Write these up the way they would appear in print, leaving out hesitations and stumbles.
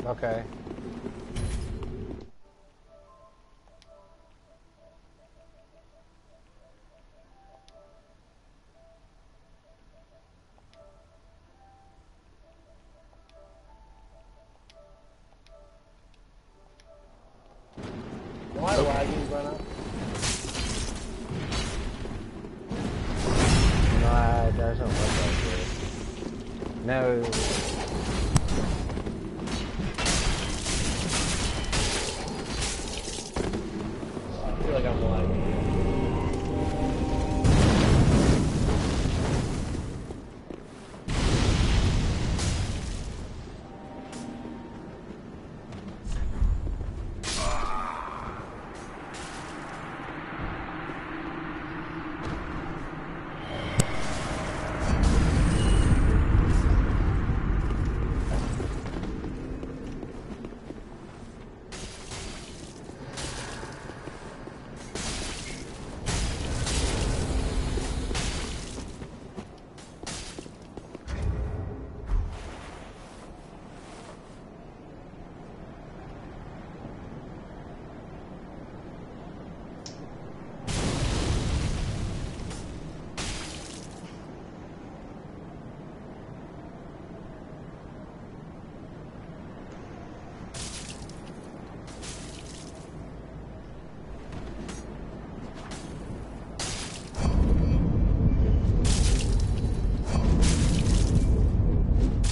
Okay. Why lagging, Brenna? No, it doesn't look like it. No. I feel like I'm lagging.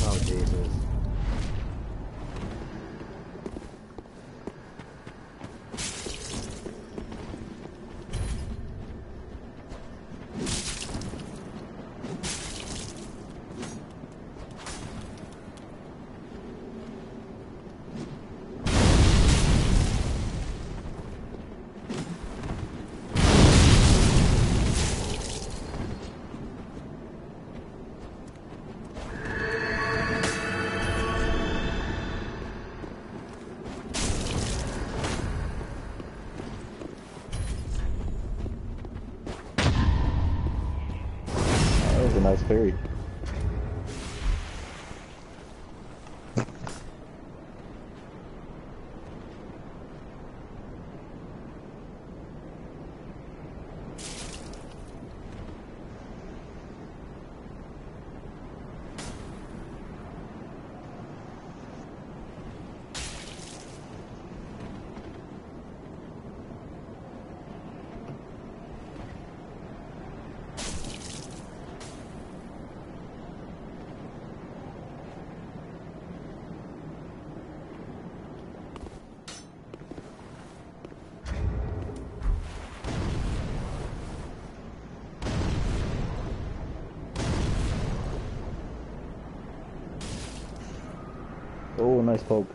Oh, Jesus. That was a nice parry. Oh, nice poke.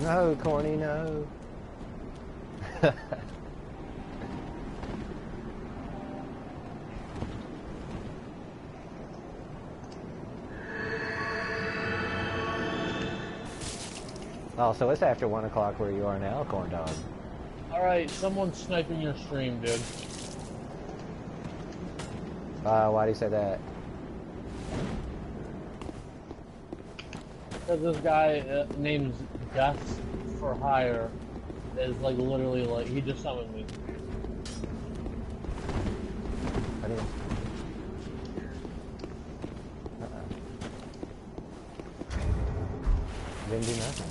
No, Corny, no. Oh, so it's after 1 o'clock where you are now, Corn Dog. Alright, someone's sniping your stream, dude. Why do you say that? Because this guy named Death for Hire is like literally like, he just summoned me. I didn't... Didn't do nothing.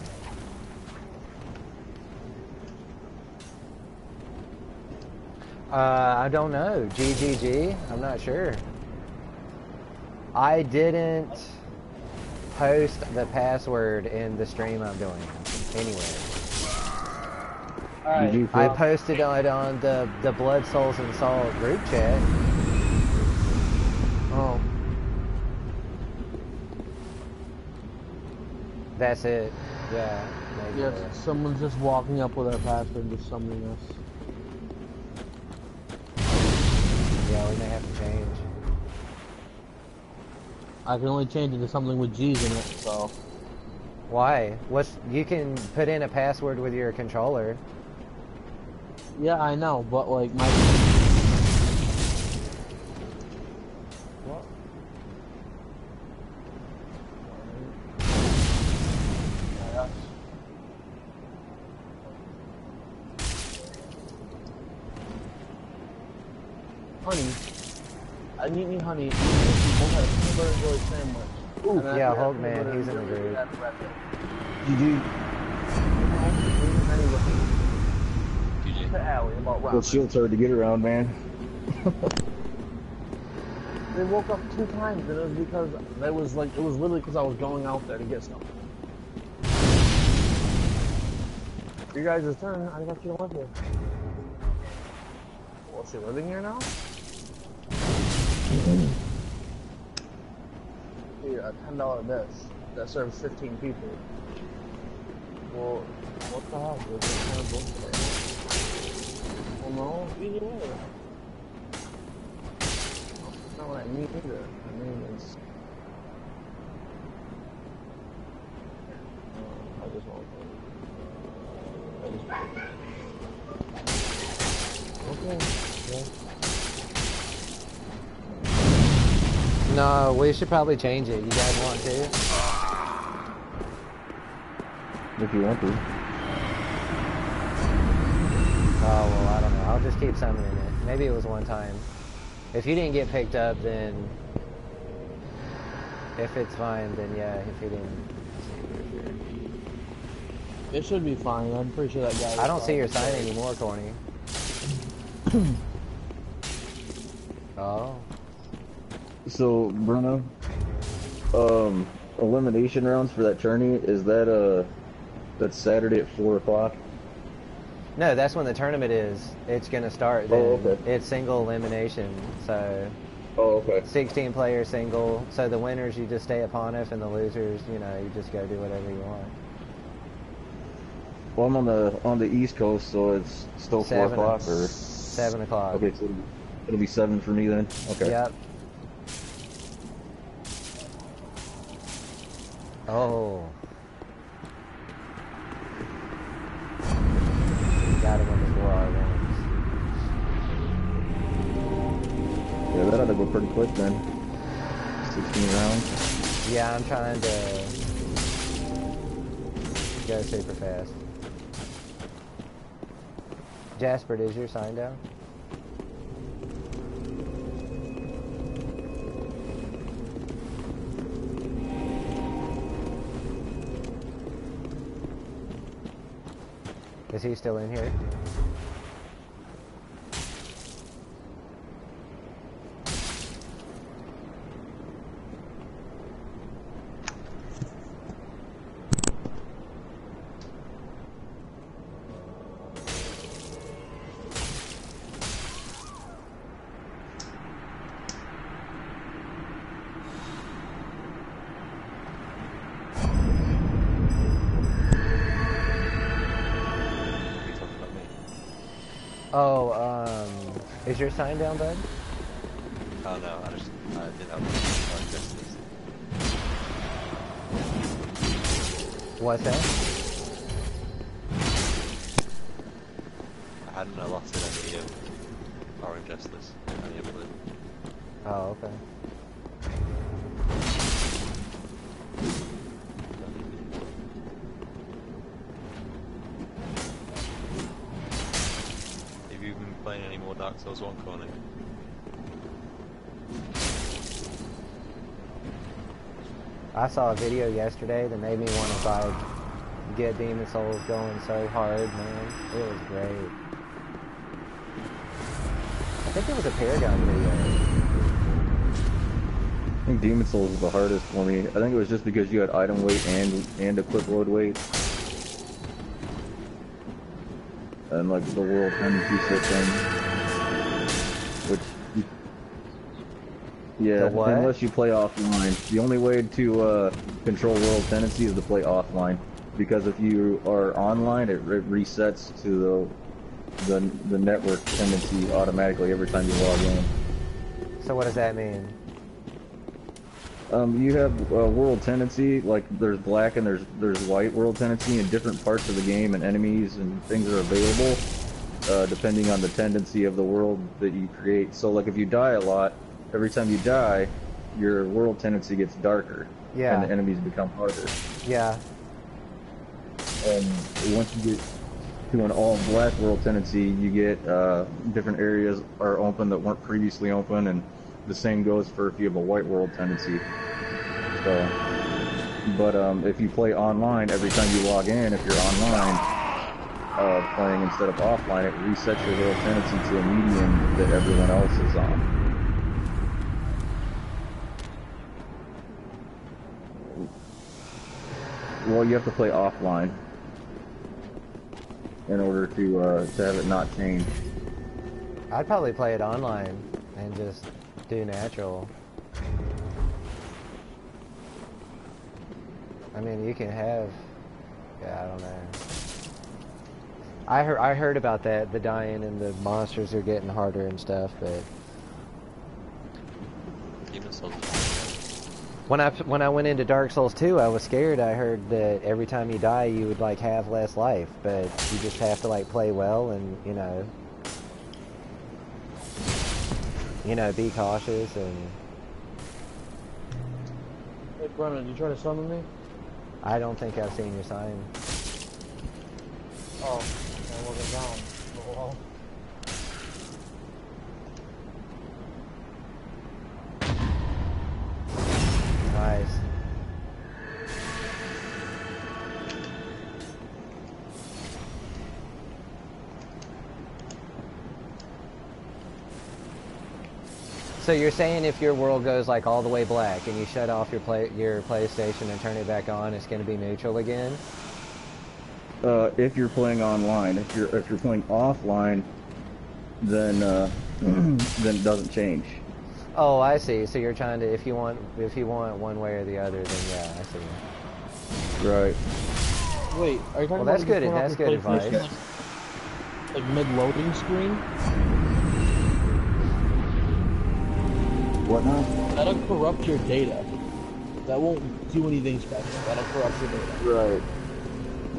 I don't know. GGG? I'm not sure. I didn't post the password in the stream I'm doing anywhere. Alright. GG, I Phil. posted it on the Blood, Souls, and Salt group chat. Oh. That's it. Yeah. Maybe. Yes, someone's just walking up with our password, just summoning us. Yeah, we may have to change. I can only change it to something with G's in it, so. Why? You can put in a password with your controller. Yeah, I know, but like my. What? Honey, I need me honey. Both had a peanut butter and jelly sandwich. Ooh, And then yeah, after that Hulk peanut Man, butter he's and in the jelly, group. that's wrapped up. GG. GG. To Allie about Well, Robert. shield's hard to get around, man. They woke up 2 times, and it was because it was literally because I was going out there to get stuff. You guys' turn. I got you to live here. Well, is she living here now? Here, a $10 dish that serves 15 people. Well, what the hell? Is this kind of bullshit? Well, no, either way. It's not what I mean either. I mean, it's. I just want to. Okay. Yeah. No, we should probably change it. You guys want to? If you want to. Oh, well, I don't know. I'll just keep summoning it. Maybe it was one time. If you didn't get picked up, then... If it's fine, then yeah. If you didn't... It should be fine. I'm pretty sure that guy. I don't see your sign anymore, Corny. Oh. So, Bruno, elimination rounds for that tourney, is that, that's Saturday at 4 o'clock? No, that's when the tournament is. It's going to start then. Oh, okay. It's single elimination, so... Oh, okay. 16 player single. So the winners, you just stay upon us, and the losers, you know, you just go do whatever you want. Well, I'm on the East Coast, so it's still 4 o'clock, or? 7 o'clock. Okay, so it'll be 7 for me then? Okay. Yep. Oh. Got him on the 4 wins. Yeah, that ought to go pretty quick then. 16 rounds. Yeah, I'm trying to go super fast. Jasper, is your sign down? Is he still in here? Oh, is your sign down, bud? Oh no, I did have justice. What's that? I hadn't allotted any Power Justice, any of them. Oh, okay. Have you been playing any more Dark Souls 1, Corny? I saw a video yesterday that made me want to get Demon Souls going so hard, man. It was great. think it was a Paragon video. I think Demon Souls is the hardest for me. I think it was just because you had item weight and equip load weight. And like the world tendency system. Which, yeah, unless you play offline. The only way to control world tendency is to play offline. Because if you are online, it resets to the network tendency automatically every time you log in. So what does that mean? You have world tendency, like there's black and there's white world tendency in different parts of the game, and enemies and things are available depending on the tendency of the world that you create. So like if you die a lot, every time you die, your world tendency gets darker, Yeah. and the enemies become harder. Yeah. And once you get to an all black world tendency, you get different areas are open that weren't previously open, and the same goes for if you have a white world tendency. So, but if you play online, every time you log in, if you're online playing instead of offline, it resets your world tendency to a medium that everyone else is on. Well, you have to play offline in order to have it not change. I'd probably play it online and just do natural. I mean, you can have, yeah, I don't know. I heard about that, the dying and the monsters are getting harder and stuff, but Demon Souls. when I went into Dark Souls 2, I was scared. I heard that every time you die, you would like have less life, but you just have to like play well and be cautious and. Hey, Brennan, you trying to summon me? I don't think I've seen your sign. Oh, I wasn't down. Oh, well. Nice. So you're saying if your world goes like all the way black and you shut off your PlayStation and turn it back on, it's going to be neutral again? If you're playing online, if you're playing offline, then then it doesn't change. Oh, I see. So you're trying to, if you want one way or the other, then yeah, I see. Right. Wait, are you talking Well, about that's good. turn off That's your good PlayStation, advice. like mid-loading screen? What now? That'll corrupt your data. That won't do anything special. That'll corrupt your data. Right.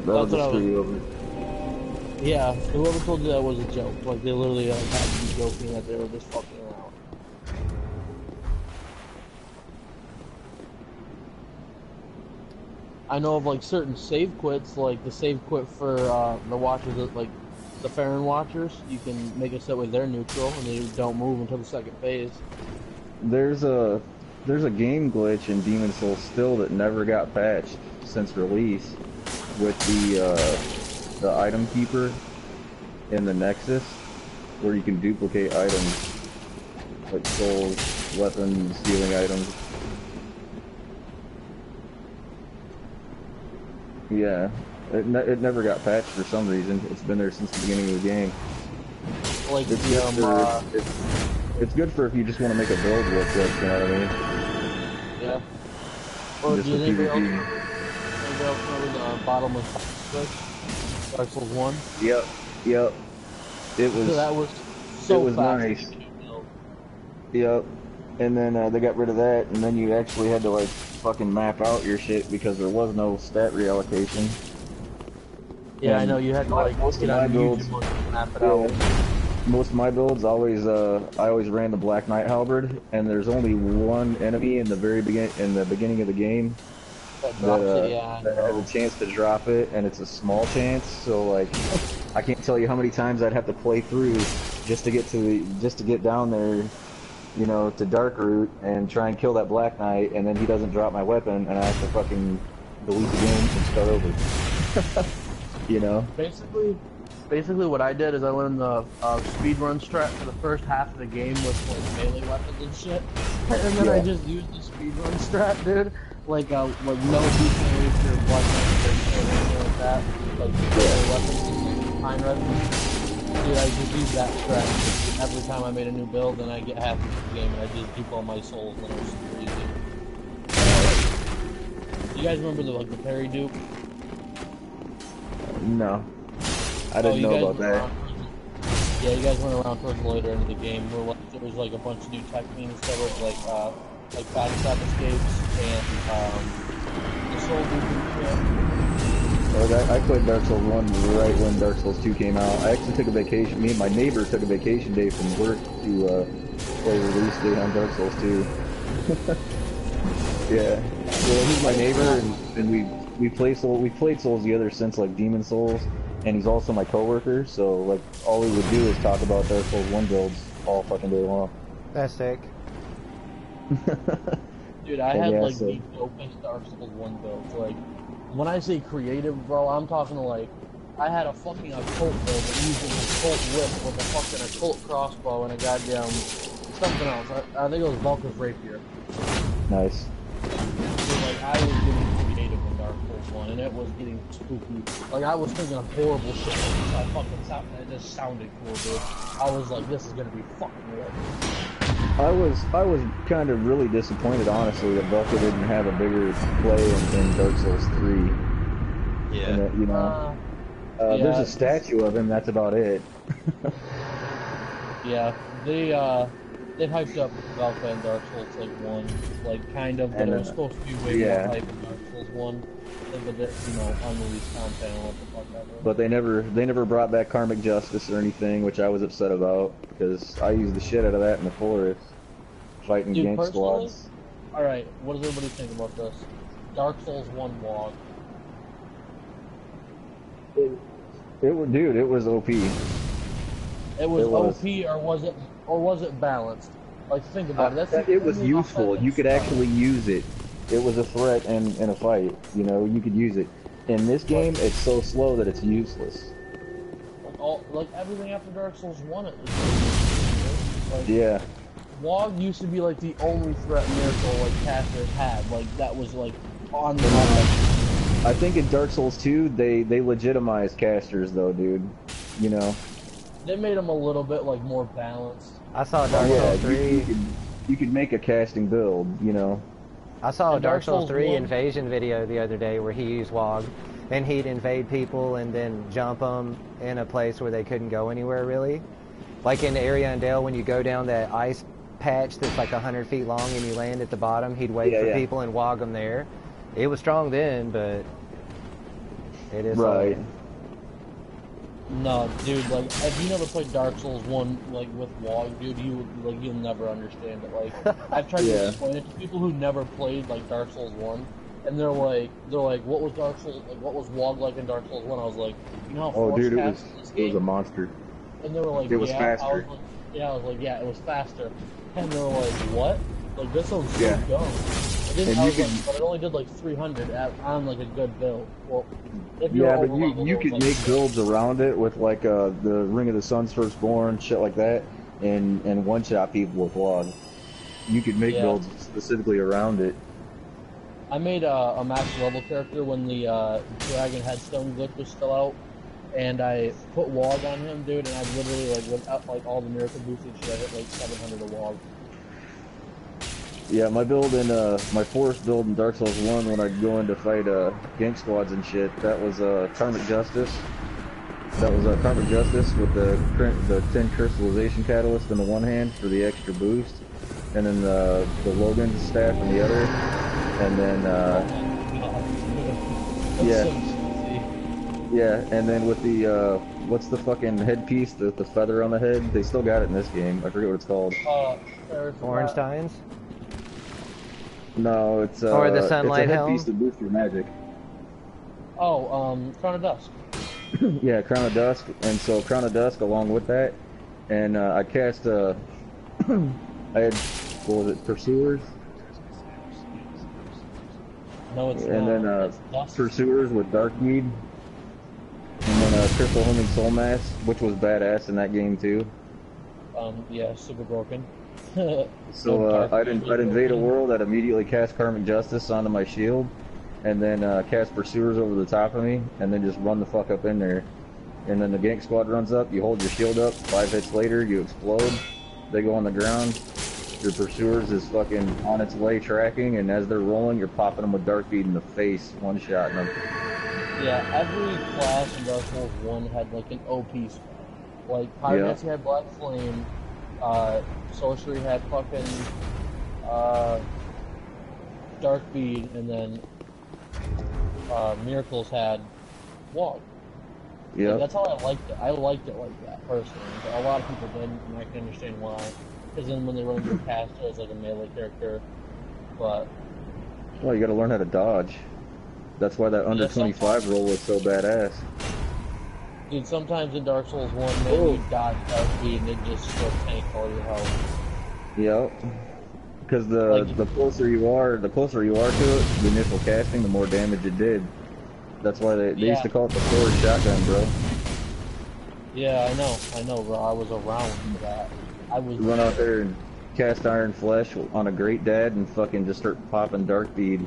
That'll That's what just I screw you over. Yeah, whoever told you that was a joke. Like, they literally had to be joking that they were just fucking around. I know of, like, certain save quits, like the save quit for the watchers, like the Farron watchers. You can make it set with their neutral, and they don't move until the second phase. There's a game glitch in Demon Souls still that never got patched since release with the item keeper in the Nexus, where you can duplicate items like souls, weapons, healing items. Yeah, it never got patched for some reason. It's been there since the beginning of the game. Like It's good for if you just want to make a build real quick, you know what I mean? yeah. Or Just do you for think else PvP. remember the bottomless switch? Dark Souls 1? Yep. It was. So that was so it was fast. nice. Yep. And then they got rid of that, and then you actually had to like fucking map out your shit because there was no stat reallocation. Yeah, I And know you had to like most get of on my builds- YouTube and map it Yeah. out. Most of my builds always I always ran the Black Knight Halberd, and there's only one enemy in the beginning of the game That drops that, it, yeah. that has a chance to drop it, and it's a small chance. So like, I can't tell you how many times I'd have to play through just to get down there, you know, to Darkroot and try and kill that Black Knight, and then he doesn't drop my weapon, and I have to fucking delete the game and start over. You know? Basically, Basically, what I did is I went in the speedrun strat for the first half of the game with like melee weapons and shit, and then I just used the speedrun strat, dude. Like no defense or blood or anything like that. Like melee weapons and pine red. Dude, I just used that strat every time I made a new build, and I get half of the game, and I just dupe all my souls, and it was super easy. You guys remember the parry dupe? No. I didn't know about that. Yeah, you guys went around towards the later end of the game where like, there was like a bunch of new techniques that was like backstab escapes and the soul dupe and shit. Well, I played Dark Souls 1 right when Dark Souls 2 came out. I actually took a vacation. Me and my neighbor took a vacation day from work to play release day on Dark Souls 2. Yeah. Well, he's my neighbor, and we played Souls together since like Demon Souls. And he's also my coworker, so like all we would do is talk about Dark Souls 1 builds all fucking day long. That's sick. Dude, I had like the dopest Dark Souls 1 builds. Like, when I say creative, bro, I'm talking like, I had a fucking occult build using an occult whip with a fucking occult crossbow and a goddamn something else. I think it was Vulca's rapier. Nice. Dude, like, I was getting creative in Dark Souls 1, and it was getting spooky. Like, I was thinking of horrible shit, so I fucking stopped, and it just sounded cool, dude. I was like, this is gonna be fucking lit. I was kind of really disappointed, honestly, that Vulca didn't have a bigger play in Dark Souls 3. Yeah. And that, you know, there's a statue of him. That's about it. Yeah, they hyped up Valka and Dark Souls like 1, like kind of, but it was supposed to be way more hype in Dark Souls 1 than the, you know, unreleased content and what the fuck ever. But they never brought back Karmic Justice or anything, which I was upset about, because I used the shit out of that in the forest, fighting gank squads. Alright, what does everybody think about this? Dark Souls 1 log. It was OP. It was OP, or was it balanced? Like, think about it. It was useful. You could actually use it. It was a threat in a fight. You know, you could use it. In this game, it's so slow that it's useless. Like everything after Dark Souls 1, it was like, yeah. Wog used to be like the only threat miracle like casters had. Like that was like on the line. I think in Dark Souls 2, they legitimized casters though, dude. You know. They made them a little bit like more balanced. I saw Dark Souls 3. You could make a casting build, you know. I saw a Dark Souls 3 1 invasion video the other day where he used WoG, and he'd invade people and then jump them in a place where they couldn't go anywhere really. Like in Ariandel, when you go down that ice patch that's like 100 feet long and you land at the bottom, he'd wait for people and WoG them there. It was strong then, but it is right. No, dude, like, if you never played Dark Souls 1, like, with WoG, dude, you'll never understand it. Like, I've tried to explain it to people who never played, like, Dark Souls 1, and they're like, what was Dark Souls, like, what was WoG like in Dark Souls 1? I was like, you know how dude, it was a monster. And they were like, it was faster. I was like, yeah, it was faster. And they were like, what? Like, this one's so dumb. And I was like, but it only did like 300 on like a good build. Well, if you're but you could make builds around it with like the Ring of the Sun's Firstborn, shit like that, and one-shot people with WoG. You could make builds specifically around it. I made a max level character when the Dragon Headstone glitch was still out, and I put WoG on him, dude, and I literally, like, without like all the miracle boosted shit, I hit like 700 of WoG. Yeah, my build in my forest build in Dark Souls 1 when I'd go in to fight gank squads and shit, that was Karmic Justice. That was Karmic Justice with the 10 crystallization catalyst in the one hand for the extra boost, and then the Logan staff in the other, and then and then with the what's the fucking headpiece, the feather on the head? They still got it in this game. I forget what it's called. Ornstein's? No, it's or the Sunlight it's a Helm? headpiece to boost your magic. Oh, Crown of Dusk. Yeah, Crown of Dusk, and so Crown of Dusk along with that, and I cast I had, what was it, Pursuers? No, it's and not. then Pursuers with Darkmead, and then Crystal Homing Soul Mass, which was badass in that game too. Yeah, super broken. So I'd invade a world, I'd immediately cast Karmic Justice onto my shield, and then cast Pursuers over the top of me, and then just run the fuck up in there. And then the gank squad runs up, you hold your shield up, 5 hits later, you explode, they go on the ground, your Pursuers is fucking on its way tracking, and as they're rolling, you're popping them with Dark Bead in the face, one-shotting them. Yeah, every class in Dark Souls 1 had like an OP spell. Like, Pyromancy had Black Flame, Sorcery had fucking Dark Bead, and then Miracles had Wog. Yeah. Like, that's how I liked it. I liked it like that, personally. But a lot of people didn't, and I can understand why. Because then when they run your caster as like a melee character, but... Well, you gotta learn how to dodge. That's why that under 25 roll was so badass. Dude, sometimes in Dark Souls 1, man, you dodge Dark Bead and it just still tank all your health. Yep. Because the closer you are to it, the initial casting, the more damage it did. That's why they used to call it the forward shotgun, bro. Yeah, I know, bro. I was around for that. Run out there and cast Iron Flesh on a Great Dad and fucking just start popping Dark Bead.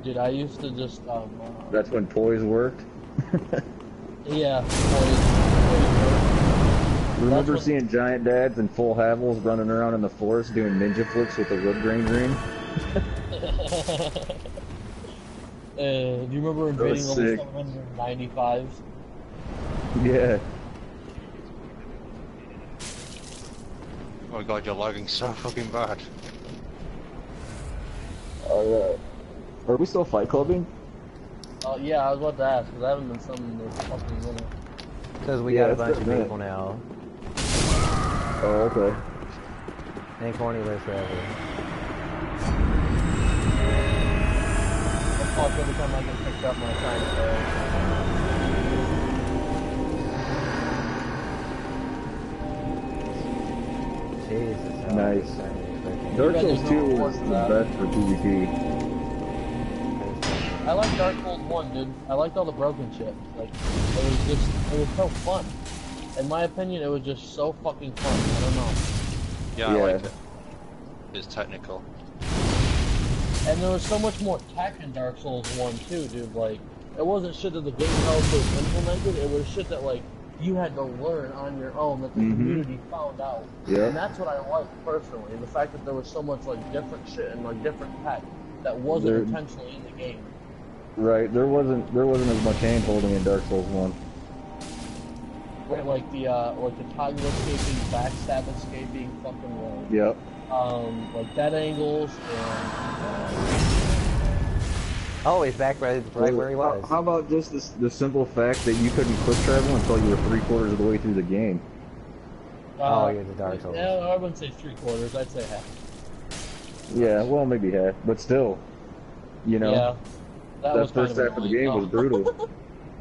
Dude, I used to just, That's when Poise worked. yeah, Poise. Remember seeing Giant Dads and full Havels running around in the forest doing ninja flicks with the wood grain ring? Do you remember invading level 795s? Yeah. Oh my god, you're lagging so fucking bad. Alright. Are we still fight clubbing? Yeah, I was about to ask, because I haven't been summoned in a fucking minute. Because we got a bunch of people now. Oh, okay. And Corny lives forever. I fuck every time I get picked up my time Jesus. Nice. Dark Souls 2 was the best for PvP. I like Dark Souls 1, dude. I liked all the broken shit. Like, it was so fun. In my opinion, it was just so fucking fun. I don't know. Yeah, I liked it. It's technical. And there was so much more tech in Dark Souls 1 too, dude. Like, it wasn't shit that the game developers implemented, it was shit that, like, you had to learn on your own, that the community found out. Yeah. And that's what I liked, personally. The fact that there was so much, like, different shit and, like, different tech that wasn't intentionally in the game. Right, there wasn't as much hand holding in Dark Souls 1. Right, like the toggle escaping, backstab escaping, fucking Yep. like dead angles and Oh, he's back right where he was. How about just the simple fact that you couldn't quick travel until you were 3/4 of the way through the game? Oh, you're the Dark Souls. Yeah, I wouldn't say 3/4, I'd say half. Yeah, well, maybe half, but still, you know, Yeah, that first half of the game was brutal.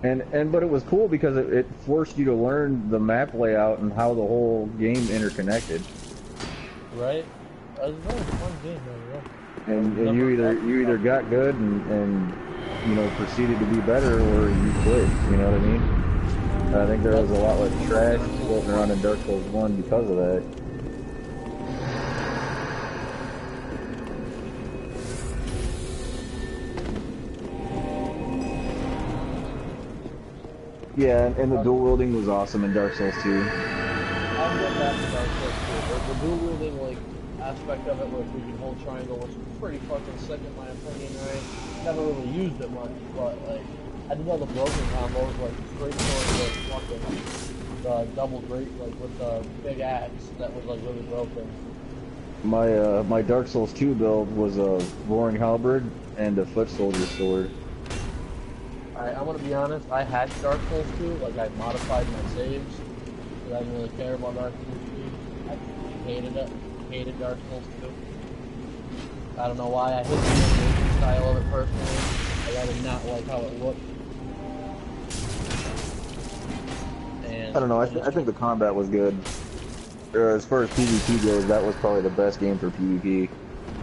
But it was cool because it forced you to learn the map layout and how the whole game interconnected. Right? It was a very fun game, man. And you either got good and you know proceeded to be better, or you quit. You know what I mean? I think there was a lot less trash floating around in Dark Souls 1 because of that. Yeah, and the dual wielding was awesome in Dark Souls 2. I'll get back to Dark Souls 2. The dual wielding, like, aspect of it where we can hold triangle was pretty fucking sick in my opinion, right? Never really used it much, but, like, I did all the broken combos, like, straight sword with fucking the double great, like, with the big axe that was, like, really broken. My Dark Souls 2 build was a Roaring Halberd and a Foot Soldier sword. Alright, I'm gonna be honest, I had Dark Souls 2, like, I modified my saves, because I didn't really care about Dark Souls 2. I hated it. Hated Dark Souls 2. I don't know why, I hate the animation style of it personally. Like, I did not like how it looked. And I don't know, I think the combat was good. As far as PvP goes, that was probably the best game for PvP,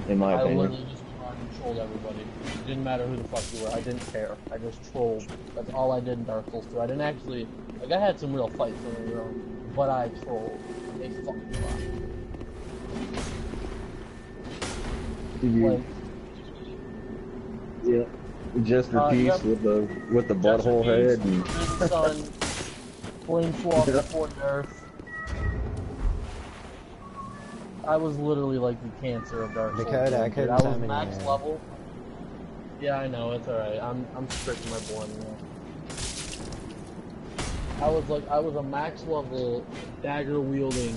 in my opinion. I literally just controlled everybody. didn't matter who the fuck you were. I didn't care. I just trolled. That's all I did in Dark Souls 2. I didn't actually, like, I had some real fights in it, you know, but I trolled. They fucking suck. Like, yeah, Jester Peace yep. with the butthole head and Son, Flame Swap before nerf. I was literally like the cancer of Dark Souls. Dakota, I couldn't was summon you, max man. level. Yeah, I know, it's alright. I'm strict in my born, I was a max level dagger wielding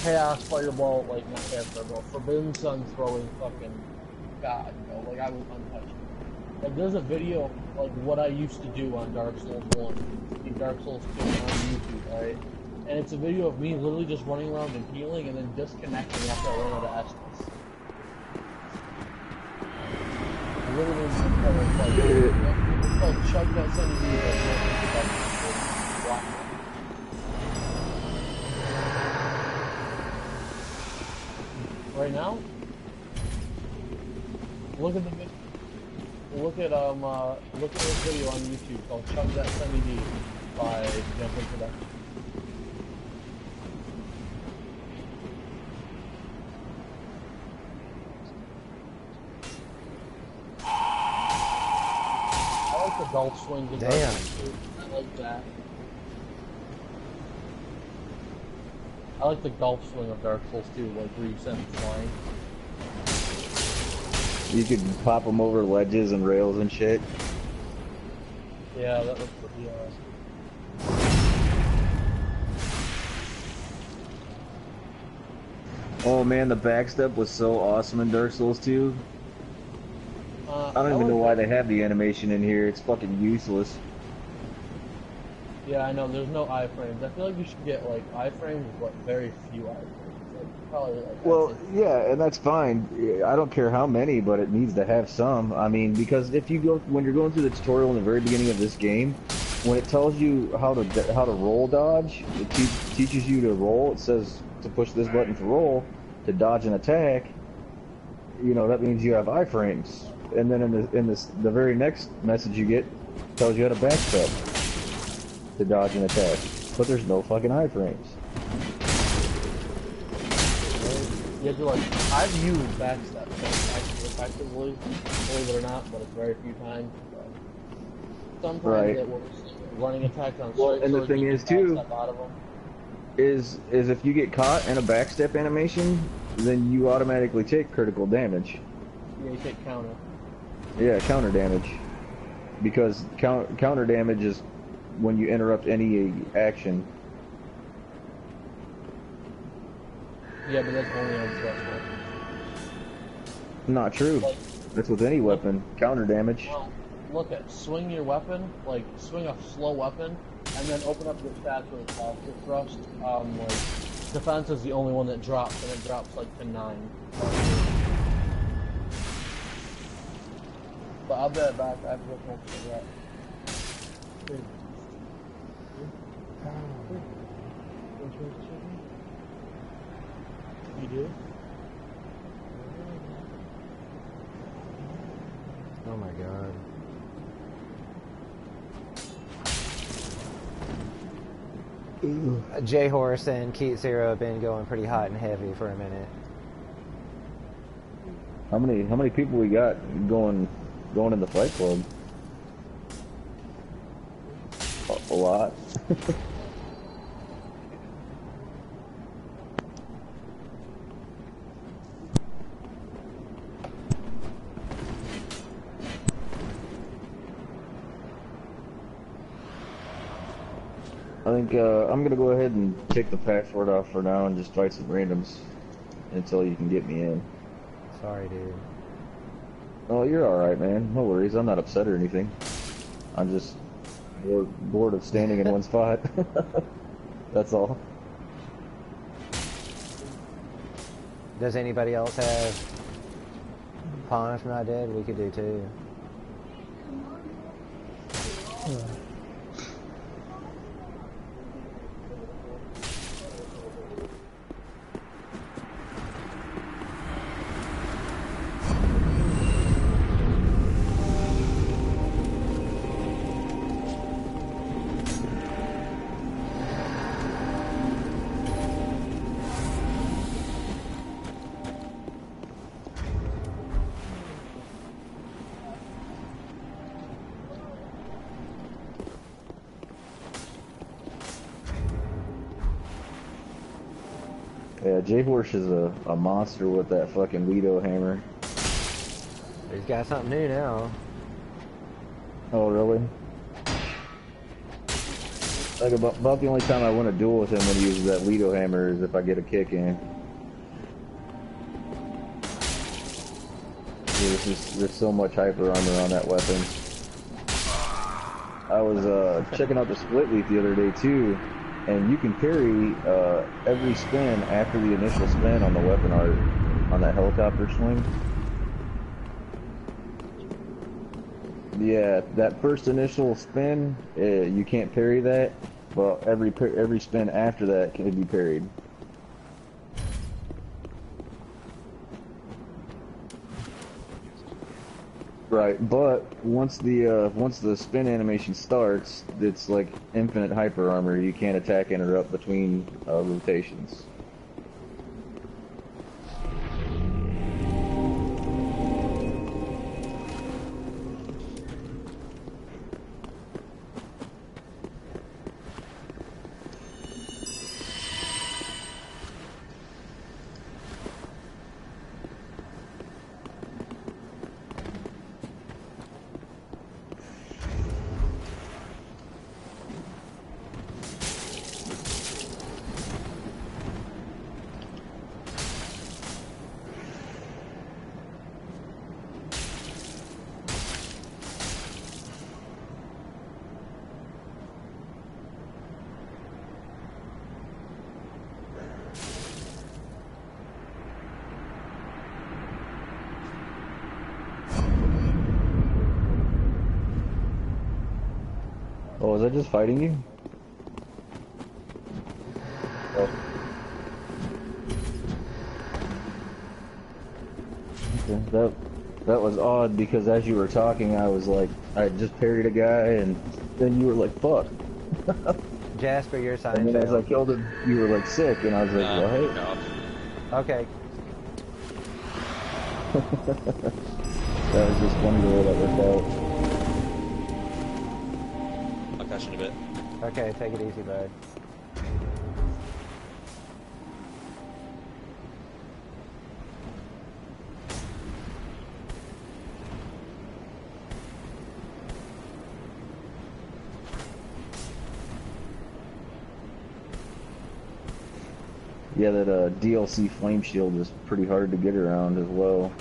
chaos fireball, like not chaos fireball, Forbidden Sun throwing fucking god, you know, like I was untouchable. Like there's a video of like what I used to do on Dark Souls 1 and Dark Souls 2 on YouTube, right? And it's a video of me literally just running around and healing and then disconnecting after I run out of Estus. Literally, it's called Chug That Sunny D. Right now, look at the video. Look at this video on YouTube called Chug That Sunny D by Jumping Production. The golf swings and damn. I like that. I like the golf swing of Dark Souls 2, like where you send flying. you could pop them over ledges and rails and shit. Yeah, that looks pretty Oh man, the backstep was so awesome in Dark Souls 2. I don't even know why they have the animation in here. It's fucking useless. Yeah, I know. There's no iframes. I feel like you should get like iframes, but very few iframes. Like, probably like. Well, yeah, and that's fine. I don't care how many, but it needs to have some. I mean, because if you go when you're going through the tutorial in the very beginning of this game, when it tells you how to roll dodge, it teaches you to roll. It says to push this button to roll, to dodge an attack. You know that means you have iframes. And then in the very next message you get tells you how to backstep to dodge an attack, but there's no fucking iframes. You have to like. I've used backstep actually effectively, believe it or not, but it's very few times. Sometimes it works. Running attacks on. Well, and the thing is too, is if you get caught in a backstep animation, then you automatically take critical damage. Yeah, you take counter. Yeah, counter damage. Because counter damage is when you interrupt any action. Yeah, but that's only on threshold. Not true. Like, that's with any weapon. Counter damage. Well, look at swing your weapon, like swing a slow weapon, and then open up your stats with a faster thrust. Like defense is the only one that drops, and it drops like to 9. But I'll be right back. I have to go smoke a cigarette. You do? Oh my god. J Horse and Keat Zero have been going pretty hot and heavy for a minute. How many people we got going in the Fight Club? A lot. I think I'm gonna go ahead and take the password off for now and just fight some randoms until you can get me in. Sorry, dude. Oh, you're alright, man. No worries. I'm not upset or anything. I'm just bored of standing in one spot. That's all. Does anybody else have Pawn If Not Dead? We could do too. Yeah, J-Horse is a monster with that fucking Lido hammer. He's got something new now. Oh, really? Like, about the only time I win a duel with him when he uses that Lido hammer is if I get a kick in. There's so much hyper armor on that weapon. I was checking out the split leaf the other day too, and you can parry every spin after the initial spin on the weapon art on that helicopter swing. Yeah, that first initial spin, you can't parry that, but every spin after that can be parried. Right, but once the spin animation starts, it's like infinite hyper armor. You can't attack interrupt between rotations. Oh, was I just fighting you? Oh. Okay, that was odd because as you were talking, I was like, I had just parried a guy, and then you were like, "Fuck." Jasper, your sign And then as I failed. killed him, you were like sick, and I was like, "Well, hey." No. Okay. That was just funny the way that worked out. I'll catch you in a bit. Okay, take it easy, bud. Yeah, that DLC Flame Shield is pretty hard to get around as well.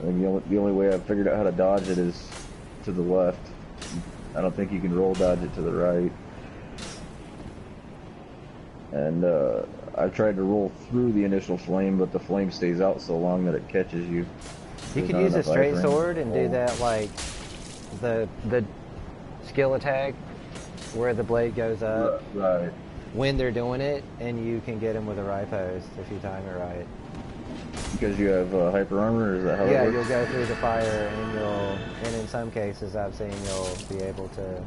I think the only way I've figured out how to dodge it is to the left. I don't think you can roll dodge it to the right. And I've tried to roll through the initial flame, but the flame stays out so long that it catches you. You There's could not use a enough straight iframe. sword and do Oh. that like the skill attack where the blade goes up Right. when they're doing it, and you can get them with a riposte if you time it right. Because you have hyper armor, or is that how Yeah, it you'll works? go through the fire, and in some cases I've seen you'll be able to.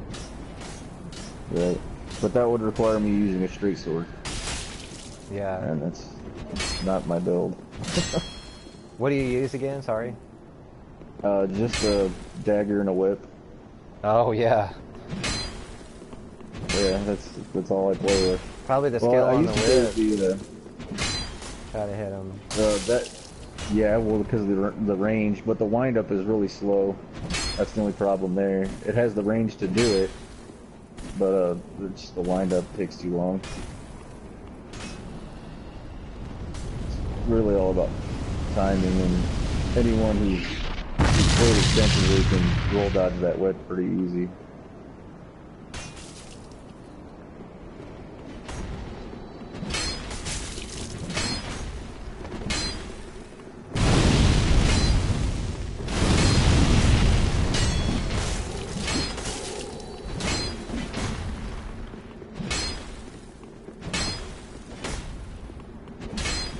Right. But that would require me using a straight sword, Yeah. and that's not my build. What do you use again? Sorry. Just a dagger and a whip. Oh yeah. Yeah, that's all I play with. Probably the skill Well, I on the used to play whip. with Try to hit them. yeah, well, because of the range, but the windup is really slow. That's the only problem there. It has the range to do it, but it's the windup takes too long. It's really all about timing, and anyone who's played extensively can roll dodge that whip pretty easy.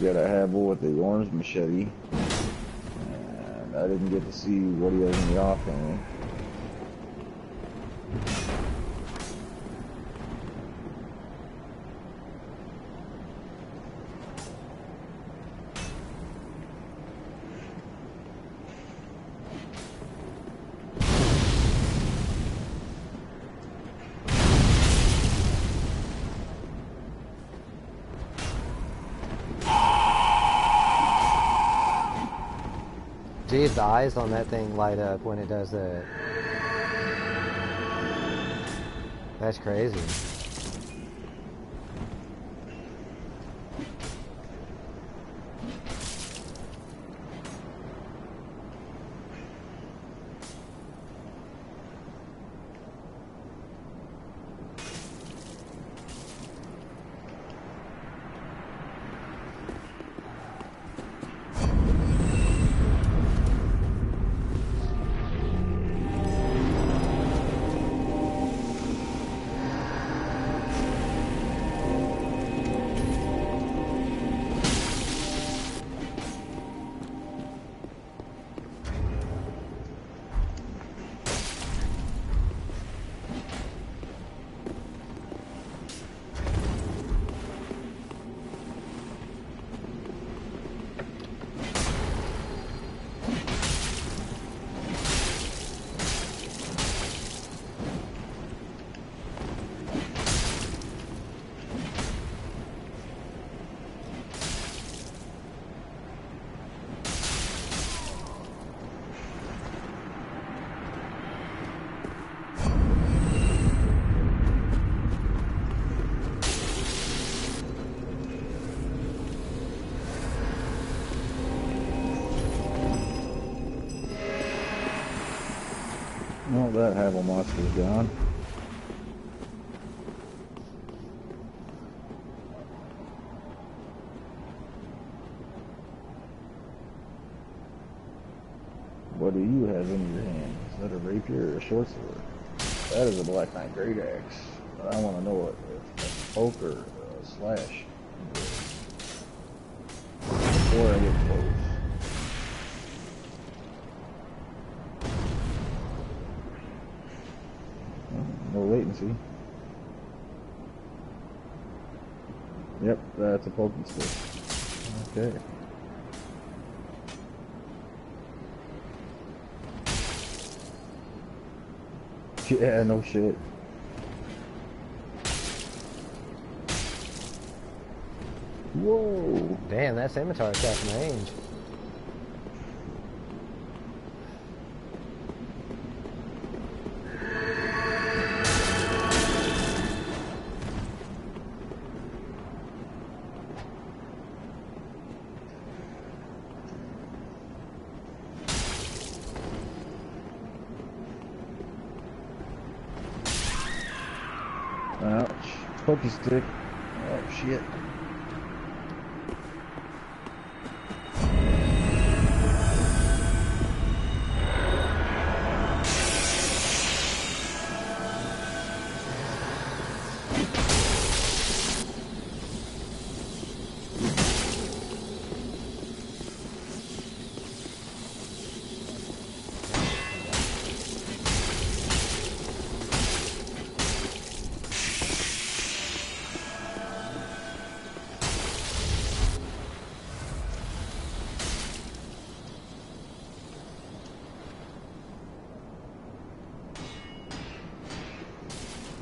Got a Habel with the orange machete, and I didn't get to see what he has in the offhand. Geez, the eyes on that thing light up when it does that. That's crazy. Well, that Havel monster's gone. What do you have in your hand? Is that a rapier or a short sword? That is a Black Knight Great Axe. But I want to know if that's a poke or a slash. Before I get close. No latency. Yep, that's a poking stick. Okay. Yeah, no shit. Whoa. Damn, that scimitar's got some range. Ouch. Pokey stick. Oh shit.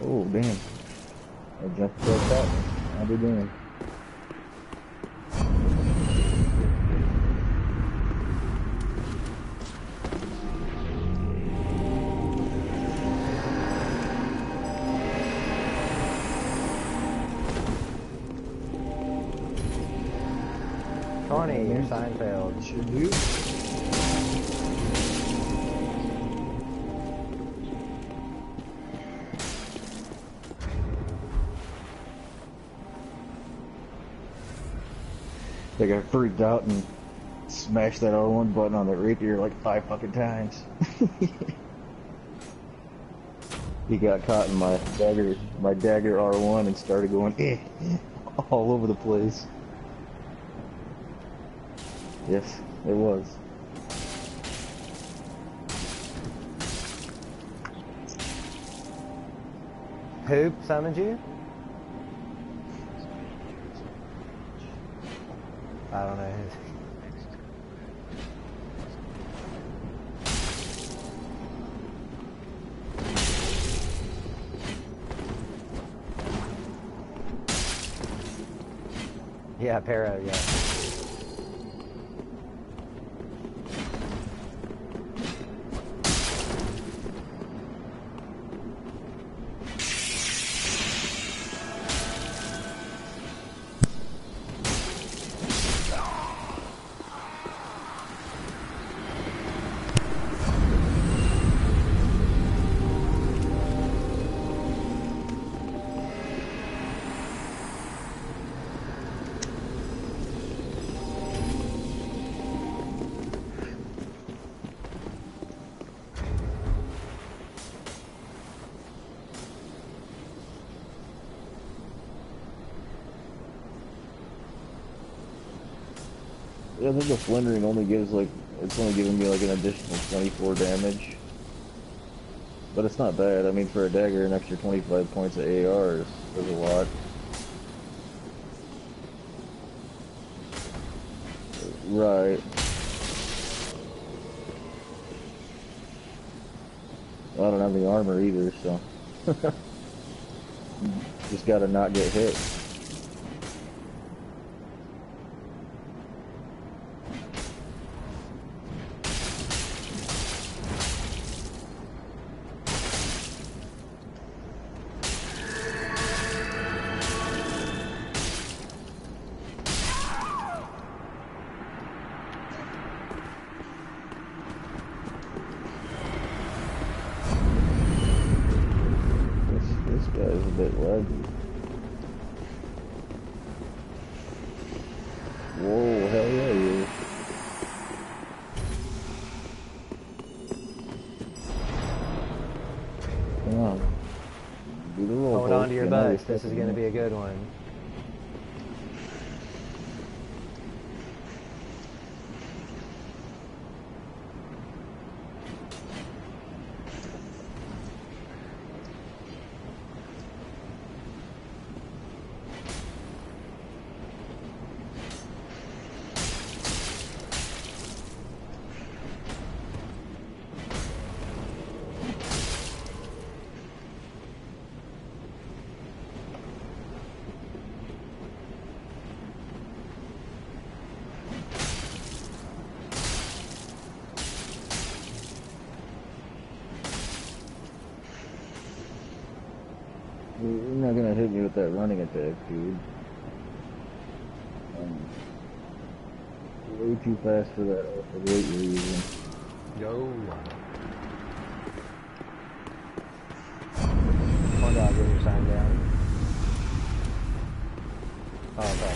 Oh, damn. I jumped across that one. I'll be damned. Connie, you're Seinfeld. Should you? I got freaked out and smashed that R1 button on the rapier like 5 fucking times. He got caught in my dagger R1 and started going all over the place. Yes, it was. Who summoned you? I don't know. Yeah, Pero, yeah. I think the flindering only gives like, it's only giving me like an additional 24 damage. But it's not bad. I mean, for a dagger, an extra 25 points of AR is a lot. Right. Well, I don't have the armor either, so. Just gotta not get hit. This guy's a bit laggy. Whoa, hell yeah, he is. Come on. Do the roll. Hold on to your butts. This is going to be a good one. You're not gonna hit me with that running attack, dude. Way too fast for that for weight you're using. Go. One dog, get your sign down. Oh, okay.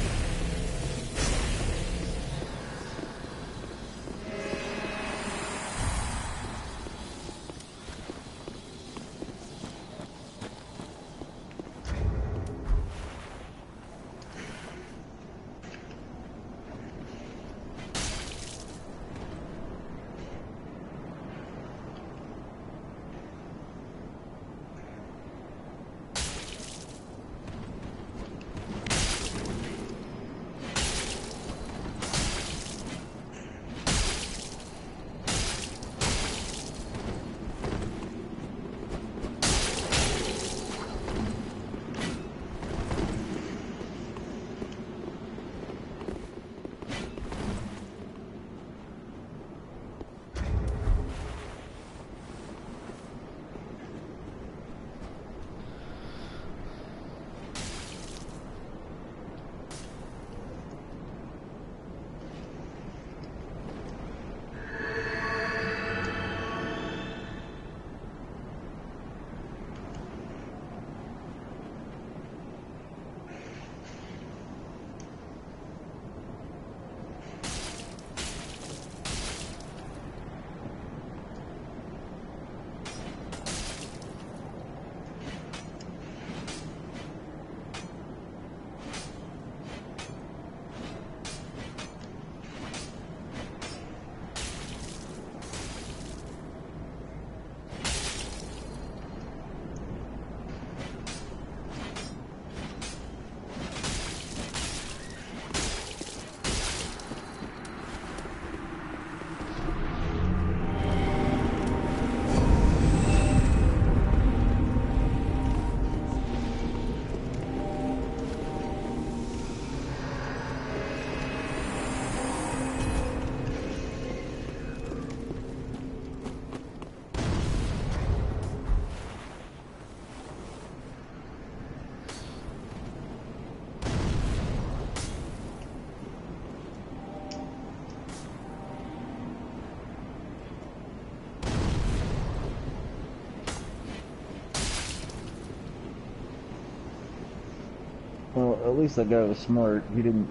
Well, at least that guy was smart. He didn't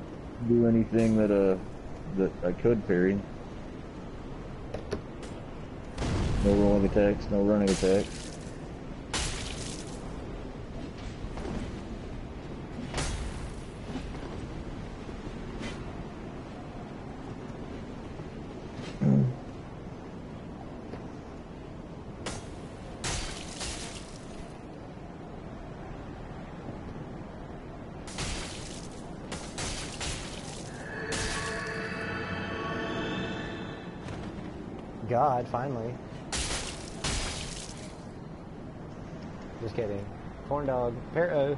do anything that that I could parry. No rolling attacks, no running attacks. God, finally. Just kidding. Corn dog. Parrot.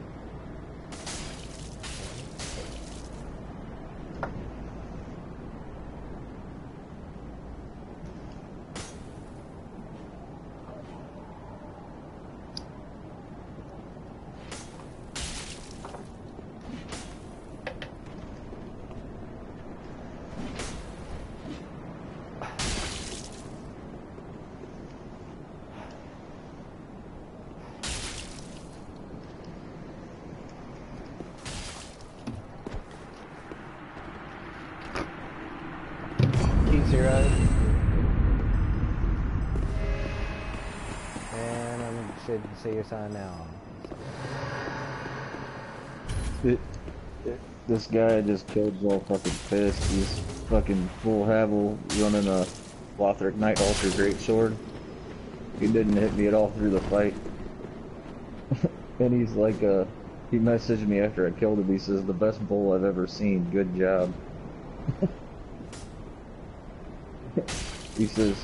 Zero. And I should see your sign now. This guy I just killed is all fucking pissed. He's fucking full Havel running a Lothric Night Altar Greatsword. He didn't hit me at all through the fight. And he's like, he messaged me after I killed him. He says, the best bull I've ever seen. Good job. He says,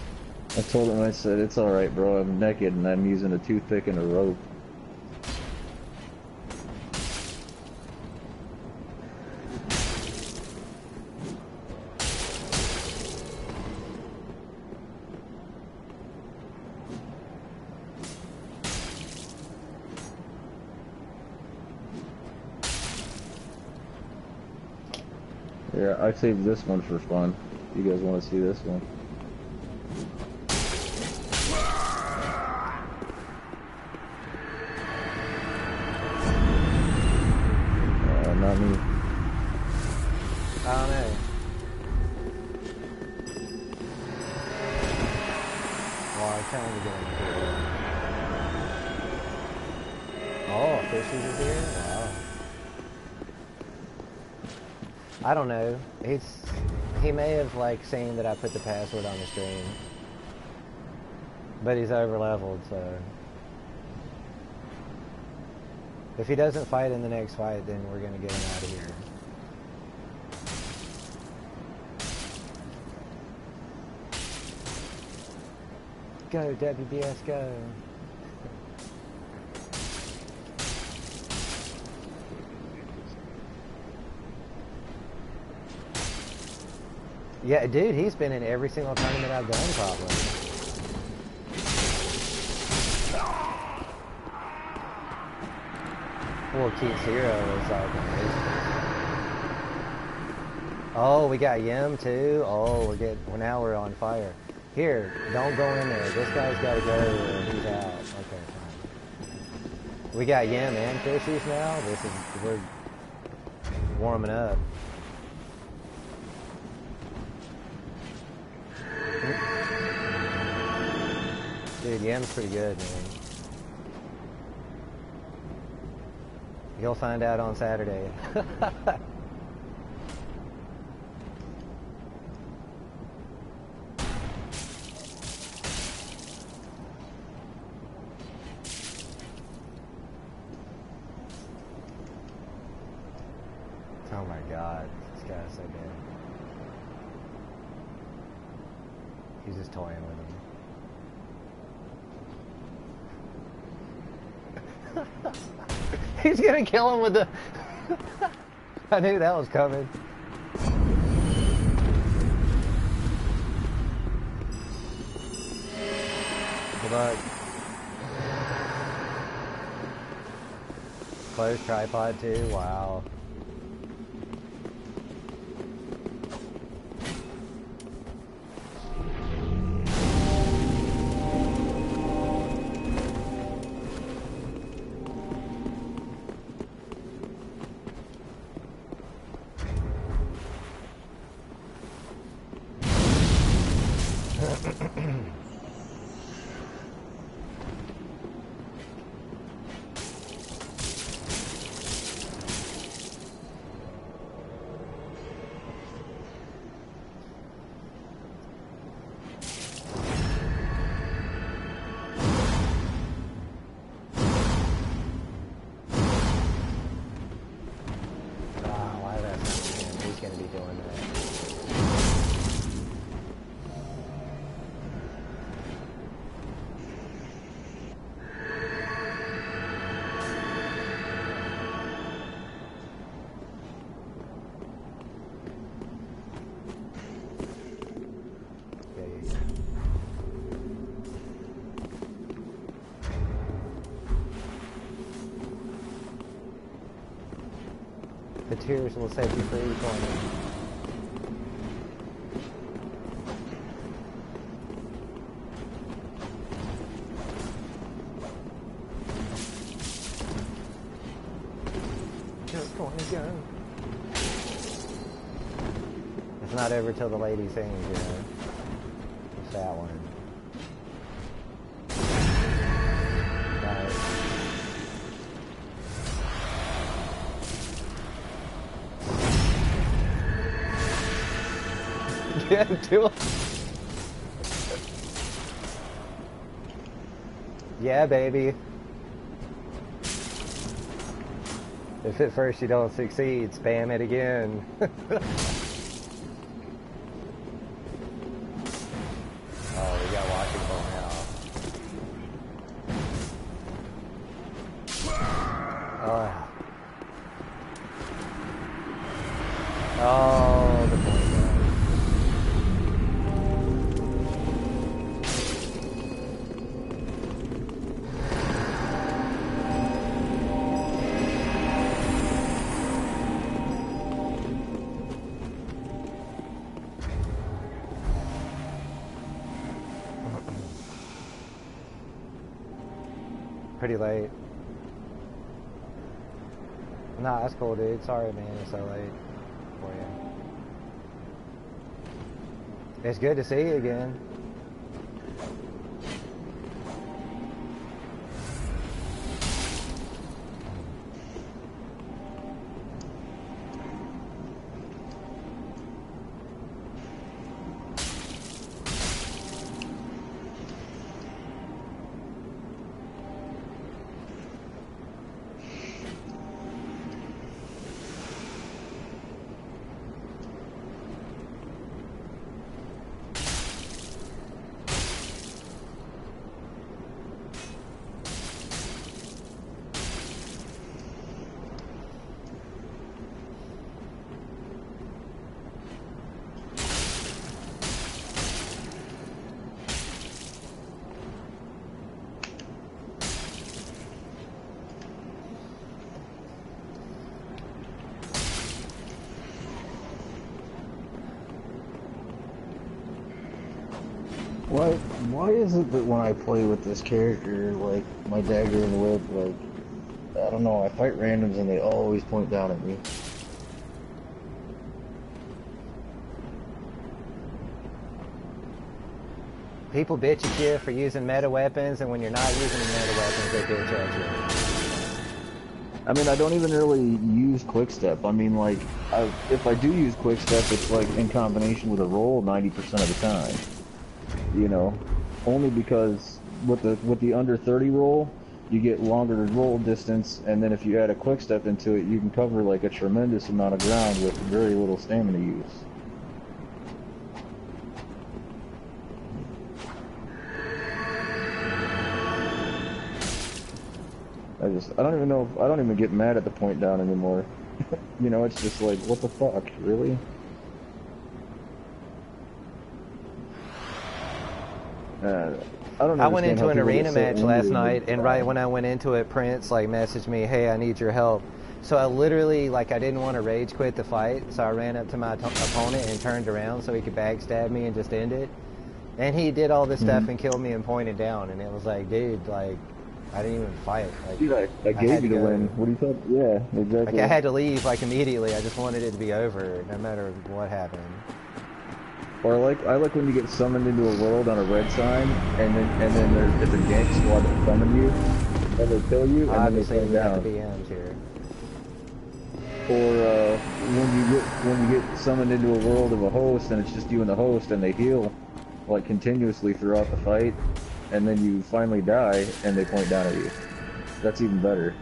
I told him, I said, it's alright, bro. I'm naked and I'm using a toothpick and a rope. Yeah, I saved this one for fun. You guys want to see this one? Not me. I don't know. Well, I'm trying to get into it. Oh, Fishies is here? Wow. I don't know. He may have like seen that I put the password on the stream. But he's over leveled, so if he doesn't fight in the next fight, then we're gonna get him out of here. Go, WBS, go. Yeah, dude, he's been in every single tournament I've done, probably. Well, Keith Zero is like amazing. Oh, we got Yim too. Oh, now we're on fire. Here, don't go in there. This guy's got to go or he's out. Okay, fine. We got Yim and Fishies now. We're warming up. Dude, Yim's pretty good, man. You'll find out on Saturday. Oh my god, this guy's so good. He's just toying with him. He's gonna kill him with the... I knew that was coming. Good luck. Closed tripod too, wow. The tears will set you free for me. Just want to go. It's not over till the lady sings, you know. It's that one. Yeah, do it. Yeah, baby. If at first you don't succeed, spam it again. Oh, we got Washington now. Oh. Oh, the point guard. Pretty late. Nah, that's cool, dude. Sorry, man, it's so late for you. It's good to see you again. Why is it that when I play with this character, like my dagger and whip, like I don't know, I fight randoms and they always point down at me. People bitch at you for using meta weapons, and when you're not using the meta weapons, they bitch at you. I mean, I don't even really use quick step. I mean, like, if I do use quick step, it's like in combination with a roll 90% of the time. You know, only because with the under 30 roll, you get longer roll distance, and then if you add a quick step into it, you can cover like a tremendous amount of ground with very little stamina use. I don't even get mad at the point down anymore. You know, it's just like, what the fuck, really? I went into an arena match last night, and right when I went into it, Prince like messaged me, "Hey, I need your help." So I literally, like, I didn't want to rage quit the fight, so I ran up to my opponent and turned around so he could backstab me and just end it. And he did all this stuff and killed me and pointed down, and it was like, dude, like, I didn't even fight. Like, dude, I gave you the win. What do you think? Yeah, exactly. Like, I had to leave like immediately. I just wanted it to be over, no matter what happened. Or I like when you get summoned into a world on a red sign, and then there's a gank squad that summon you, and they kill you, and obviously then they we down. have to be BMs here. Or when you get summoned into a world of a host, and it's just you and the host, and they heal like continuously throughout the fight, and then you finally die, and they point down at you. That's even better.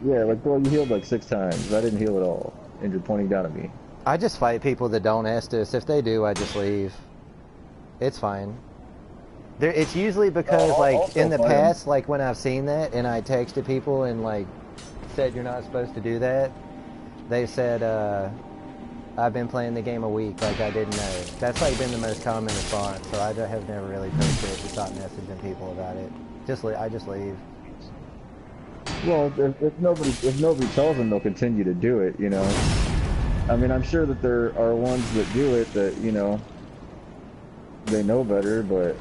Yeah, like, bro, you healed like 6 times. I didn't heal at all, and you're pointing down at me. I just fight people that don't Estus. If they do, I just leave. It's fine. It's usually because, like, in the past, like, when I've seen that, and I texted people and, like, said you're not supposed to do that, they said, I've been playing the game a week, like I didn't know. That's, like, been the most common response, so I have never really posted it to stop messaging people about it. I just leave. Well, if nobody tells them, they'll continue to do it. You know. I mean, I'm sure that there are ones that do it that they know better, but.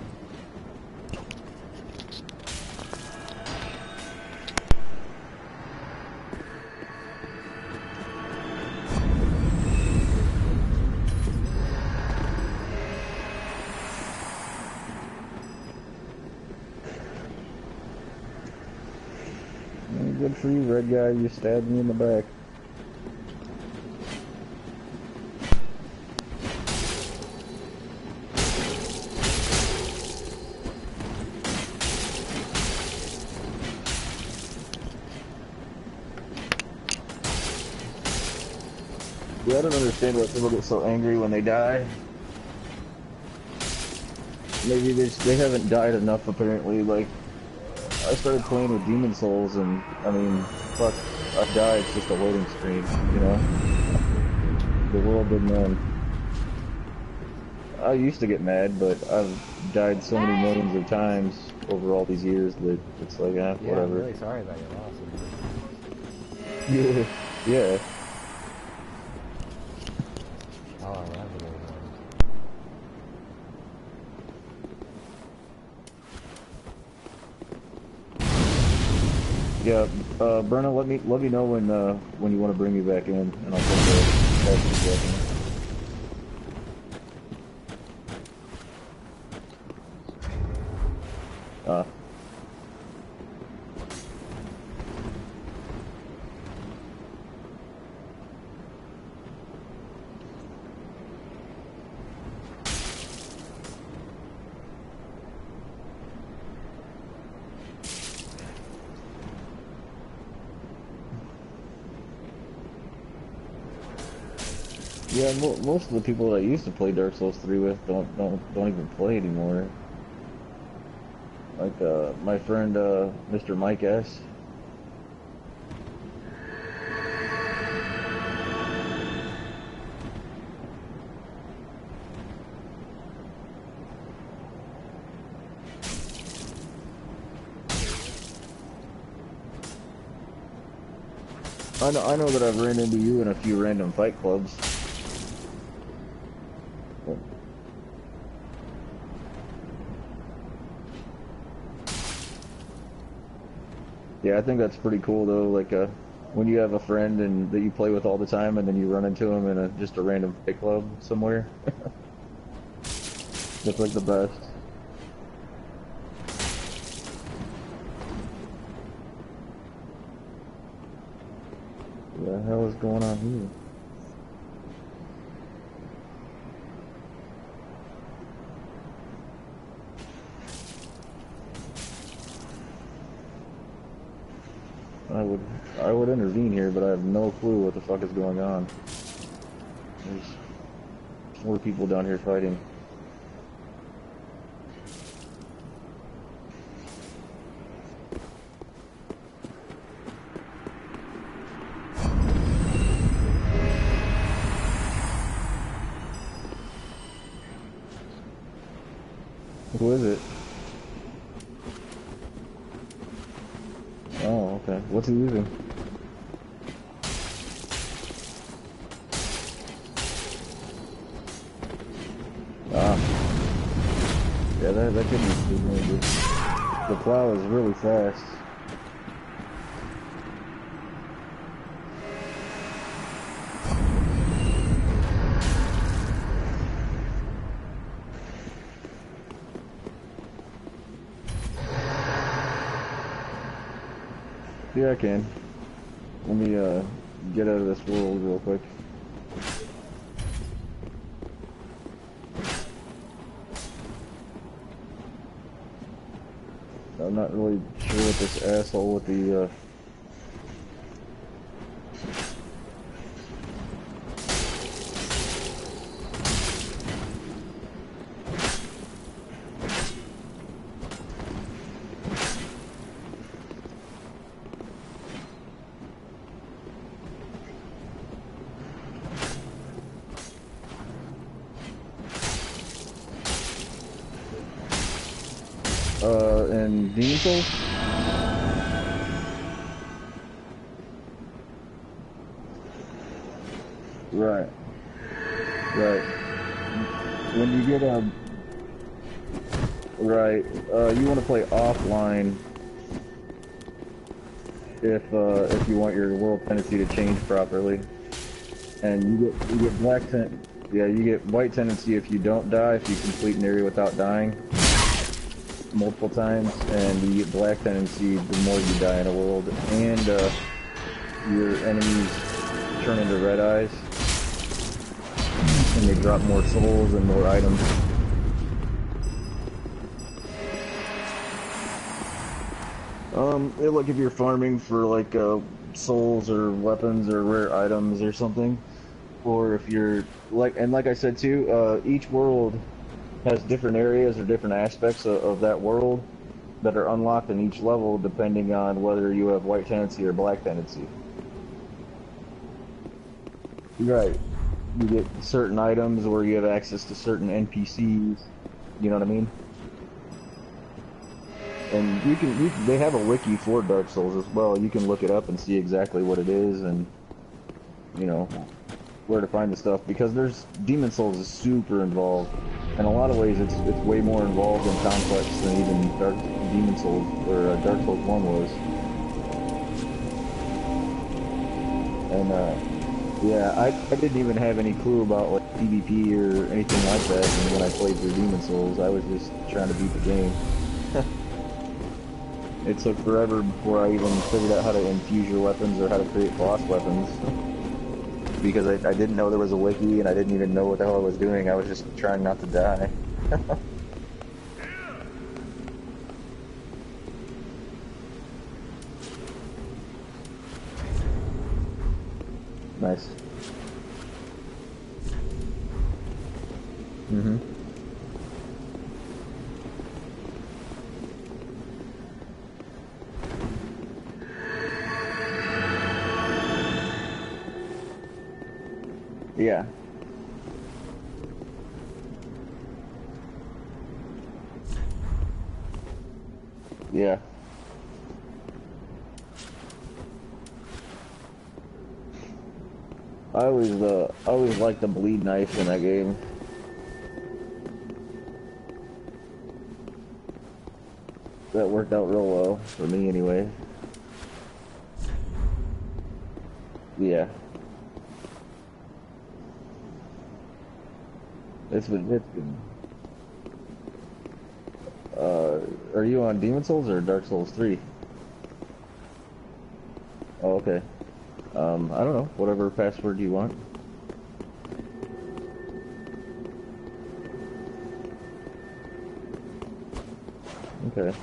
Good for you, red guy. You stabbed me in the back. Yeah, I don't understand why people get so angry when they die. Maybe they haven't died enough, apparently. Like, I started playing with Demon Souls, and, I mean, fuck, I died, it's just a loading screen, you know? The world didn't end. I used to get mad, but I've died so many millions of times over all these years that it's like, Yeah, whatever. I'm really sorry about your loss. Yeah. Yeah. Oh, I love it. Yeah, Brenna, let me know when you want to bring me back in, and I'll put the back in. Yeah, most of the people that I used to play Dark Souls 3 with don't even play anymore. Like my friend Mr. Mike S. I know that I've ran into you in a few random fight clubs. Yeah, I think that's pretty cool though. Like when you have a friend and that you play with all the time, and then you run into him in just a random fight club somewhere. That's like the best. What the hell is going on here? I would intervene here, but I have no clue what the fuck is going on. There's 4 people down here fighting. Who is it? Oh, okay. What's he using? Ah. Yeah, that could be good, maybe. The plow is really fast. Yeah, I can. Let me get out of this world real quick. I'm not really sure what this asshole with the and Demon Souls? Right. Right. When you get right, you want to play offline if you want your world tendency to change properly, and you get you get white tendency if you don't die, if you complete an area without dying multiple times, and you get black tendency the more you die in a world, and your enemies turn into red eyes, and they drop more souls and more items. Like if you're farming for like souls or weapons or rare items or something, or if you're like I said too, each world has different areas or different aspects of that world that are unlocked in each level depending on whether you have white tendency or black tendency. Right. You get certain items where you have access to certain NPCs. You know what I mean? And they have a wiki for Dark Souls as well. You can look it up and see exactly what it is and, you know, where to find the stuff. Because Demon Souls is super involved. In a lot of ways, it's way more involved and complex than even Demon Souls or Dark Souls 1 was. And yeah, I didn't even have any clue about like PvP or anything like that when I played through Demon Souls. I was just trying to beat the game. It took forever before I even figured out how to infuse your weapons or how to create boss weapons. Because I didn't know there was a wiki and I didn't even know what the hell I was doing. I was just trying not to die. Nice. Mm-hmm. Yeah. Yeah. I always liked the bleed knife in that game. That worked out real well for me anyway. Yeah. It's been. Are you on Demon Souls or Dark Souls 3? Oh, okay. I don't know. Whatever password you want. Okay.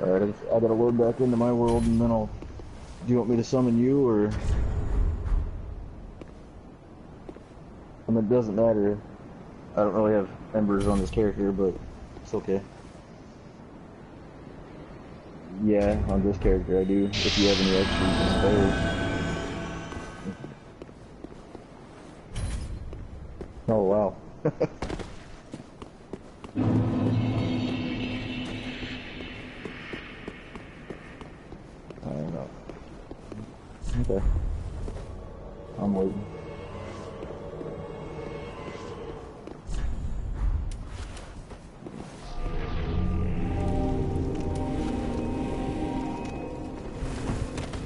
Alright, I gotta load back into my world and then do you want me to summon you or? I mean, it doesn't matter. I don't really have embers on this character, but it's okay. Yeah, on this character I do. If you have any extras, you can spare. Oh wow. I don't know. Okay. I'm waiting.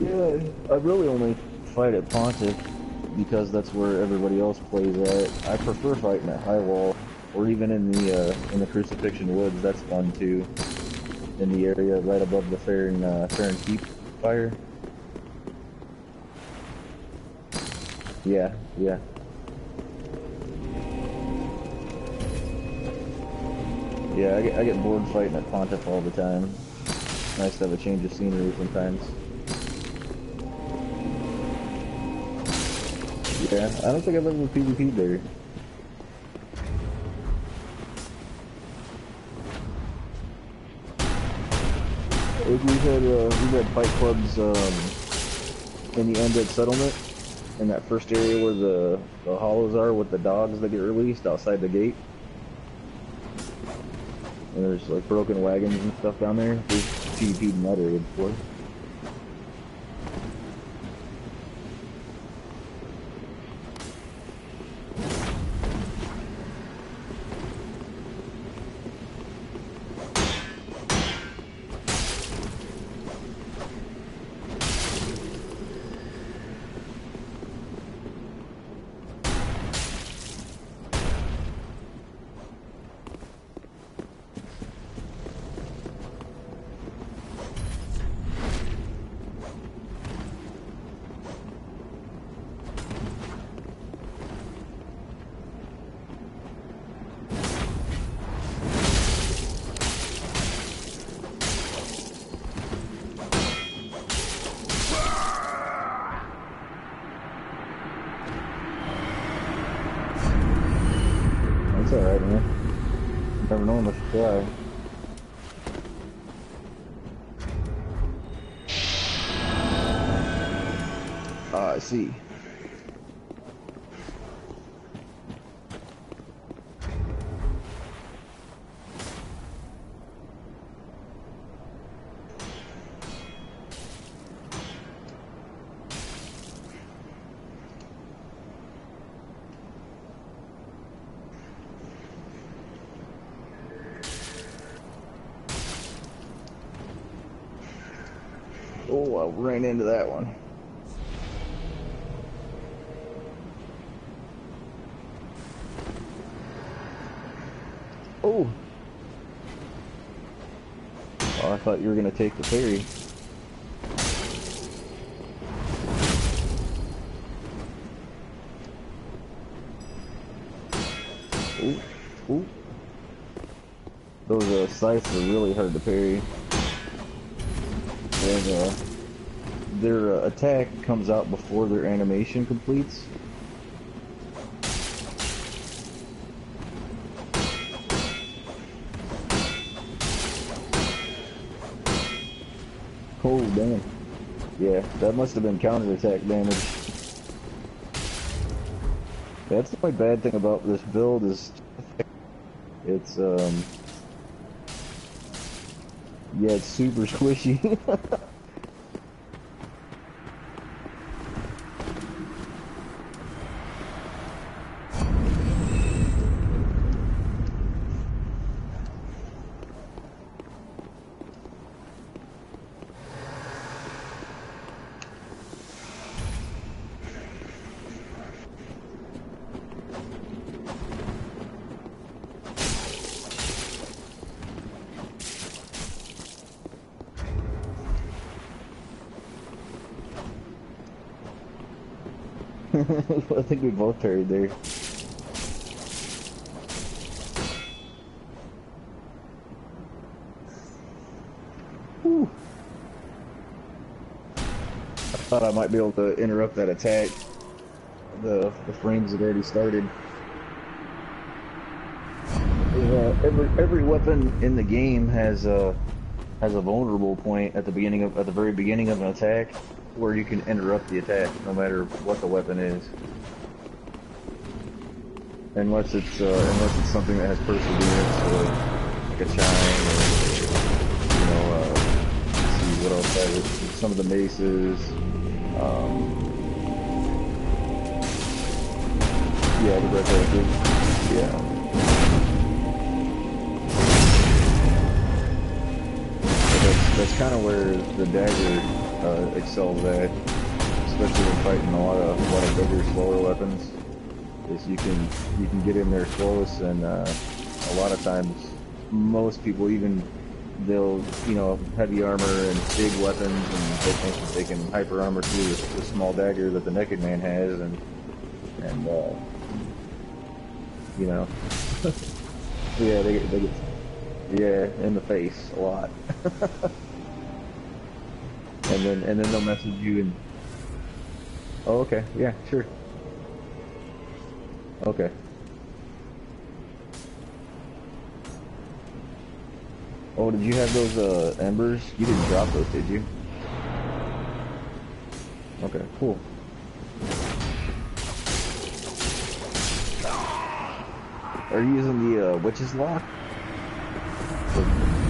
Yeah, I really only fight at Pontic because that's where everybody else plays at. I prefer fighting at High Wall or even in the Crucifixion Woods. That's fun too. In the area right above the Farron Keep fire. Yeah, yeah. Yeah, I get bored fighting at Pontiff all the time. Nice to have a change of scenery sometimes. Yeah, I don't think I've ever PvP'd there. We've had fight clubs in the Undead Settlement, in that first area where the hollows are with the dogs that get released outside the gate. And there's like broken wagons and stuff down there. We've PvP'd in that area before. It's alright, man. Never know unless you try. Ah, I see. Oh, I ran into that one. Oh! Oh, I thought you were gonna take the ferry. Ooh, ooh. Those scythes are really hard to parry. And their attack comes out before their animation completes. Oh, damn. Yeah, that must have been counterattack damage. That's the only bad thing about this build is it's yeah, it's super squishy. I think we both parried there. Whew. I thought I might be able to interrupt that attack. The frames had already started. Yeah, every weapon in the game has a vulnerable point at the very beginning of an attack, where you can interrupt the attack no matter what the weapon is, unless it's something that has perseverance, or like a chime, or let's see what else that is. Some of the maces, yeah, the red yeah. That's kind of where the dagger excels at, especially when fighting a lot of bigger, slower weapons. Is you can get in there close, and a lot of times, most people they'll heavy armor and big weapons, and they think that they can hyper armor through the small dagger that the Naked Man has, and yeah, they get Yeah, in the face a lot. And then they'll message you and, oh, okay, yeah, sure. Okay. Oh, did you have those embers? You didn't drop those, did you? Okay, cool. Are you using the witch's lock?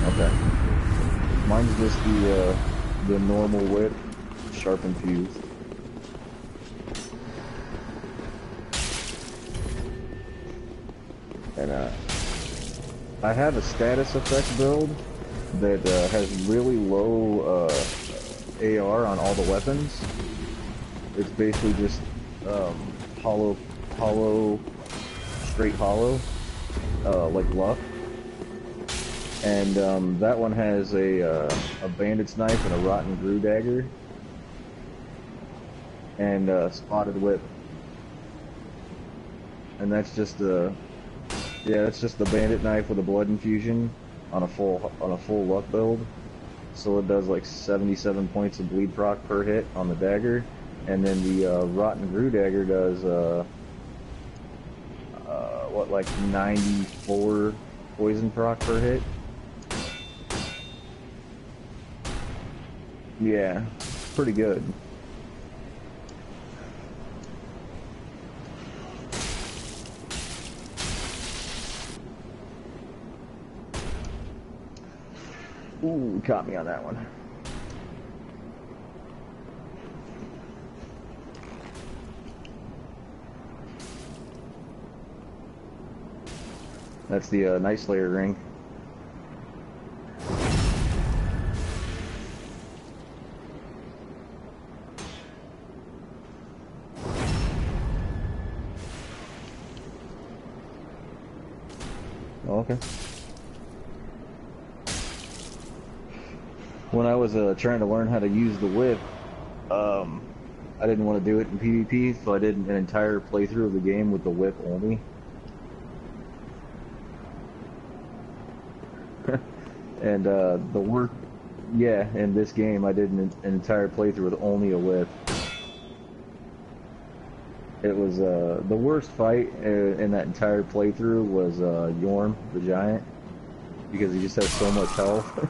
Okay. Mine's just the normal whip, sharp and fused. And I have a status effect build that has really low AR on all the weapons. It's basically just hollow, straight hollow, like luck. And that one has a bandit's knife and a rotten grew dagger, and spotted whip. And that's just the that's just the bandit knife with a blood infusion on a full luck build. So it does like 77 points of bleed proc per hit on the dagger, and then the rotten grew dagger does what, like 94 poison proc per hit. Yeah, pretty good. Ooh, caught me on that one. That's the Night Slayer ring. Oh, okay. When I was trying to learn how to use the whip, I didn't want to do it in PvP, so I did an entire playthrough of the game with the whip only. And the work, yeah, in this game I did an entire playthrough with only a whip. It was the worst fight in that entire playthrough was Yorm the Giant, because he just has so much health.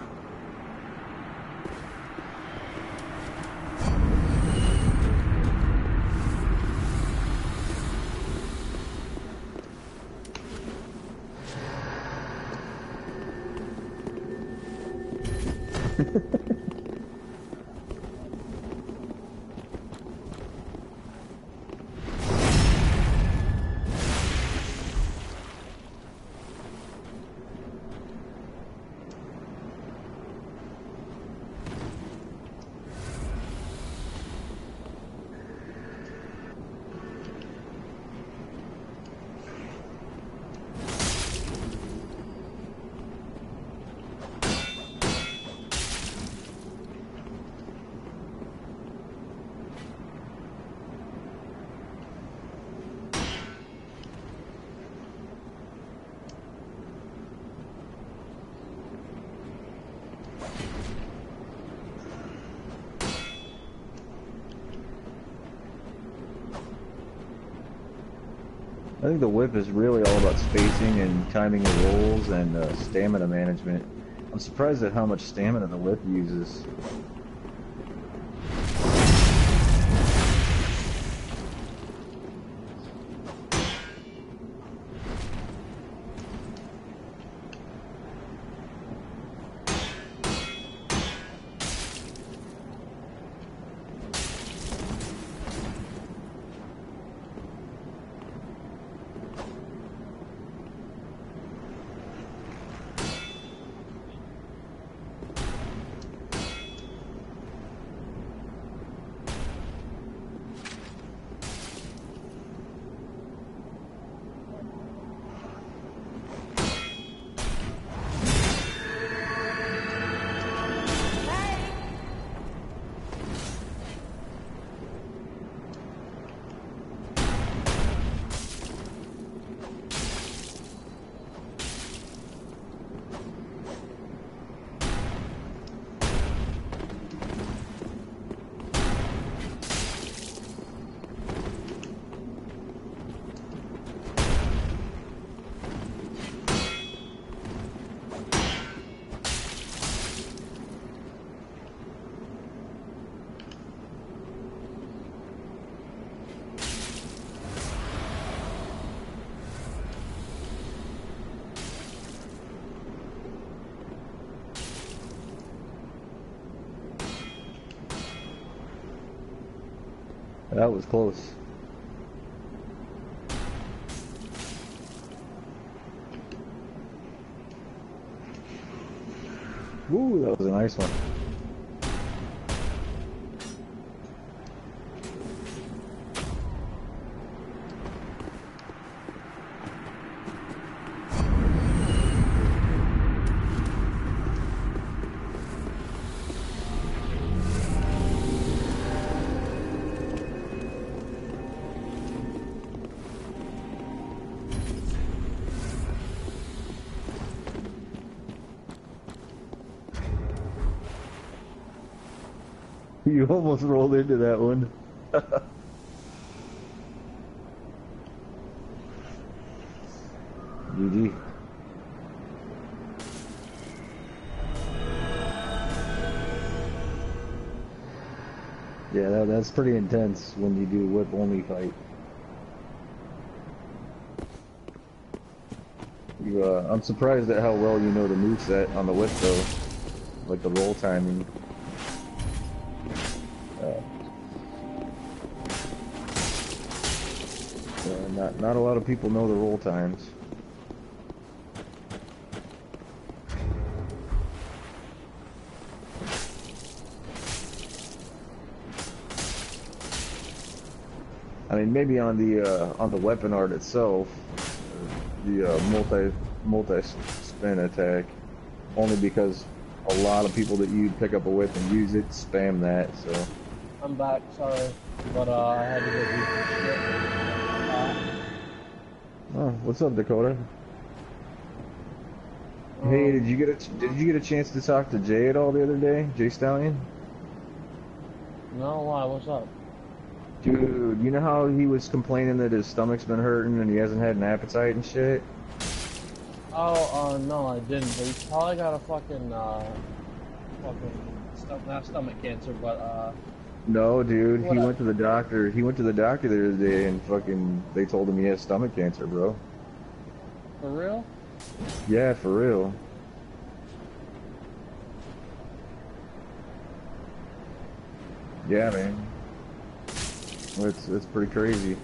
I think the whip is really all about spacing and timing your rolls and stamina management. I'm surprised at how much stamina the whip uses. That was close. Ooh, that was a nice one. You almost rolled into that one. GG. Yeah, that's pretty intense when you do whip only fight. I'm surprised at how well you know the moveset on the whip though, like the roll timing. Not a lot of people know the roll times. I mean, maybe on the weapon art itself, the multi spin attack, only because a lot of people that you pick up a whip and use it spam that. So. I'm back. Sorry, but I had to go do some shit. Oh, what's up, Dakota? Hey, did you get a chance to talk to Jay at all the other day, Jay Stallion? No, why? What's up? Dude, you know how he was complaining that his stomach's been hurting and he hasn't had an appetite and shit? Oh, no, I didn't. But he's probably got a fucking not stomach cancer, but No, dude, what he up? went to the doctor. He went to the doctor the other day and fucking they told him he has stomach cancer, bro. For real? Yeah, for real. Yeah, man. It's pretty crazy.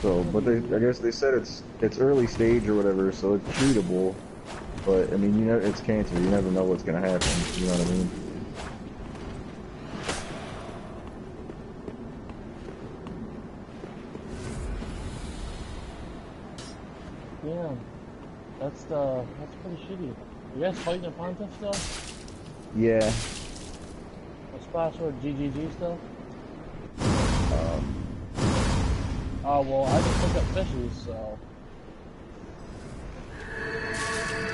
So, but I guess they said it's early stage or whatever, so it's treatable. But I mean, it's cancer. You never know what's gonna happen. You know what I mean? Yeah. That's pretty shitty. You guys fighting at Pontiff still? Yeah. What's password GGG still? Oh well, I just picked up fishes, so.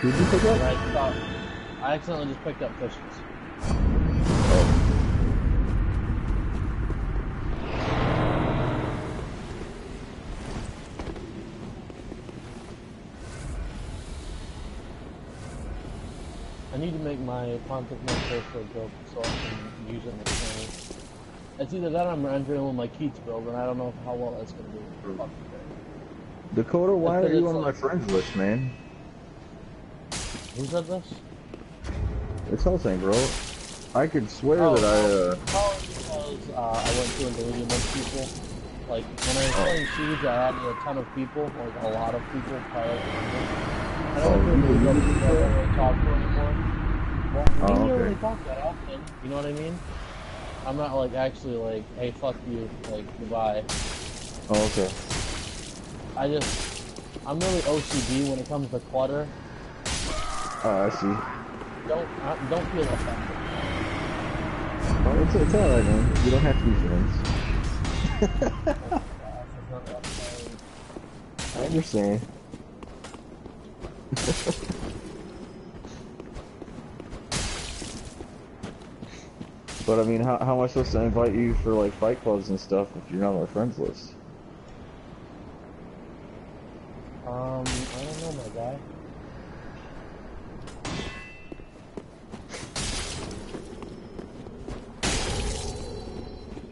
Who'd you pick up? I accidentally just picked up fishes. I need to make my Pontiff Monster build so I can use it in the training. It's either that or I'm entering with my Keats build, and I don't know how well that's going to do. Fuck it. Dakota, why Because are you it's on my friends list, man? Who said this? It's Hellsang, bro. I could swear that Probably because I went through and deleted a bunch of people. Like, when I was playing Siege, I added a ton of people, like a lot of people, probably like 100. I don't think there's other people I don't really talk to anymore. Well, we don't really talk that often, you know what I mean? I'm not like actually like, hey, fuck you, like, goodbye. Oh, okay. I'm really OCD when it comes to clutter. Oh, I see. Don't feel offended. Oh, it's alright, man. You don't have to be friends. I understand. But I mean, how am I supposed to invite you for like fight clubs and stuff if you're not on my friends list? I don't know, my guy.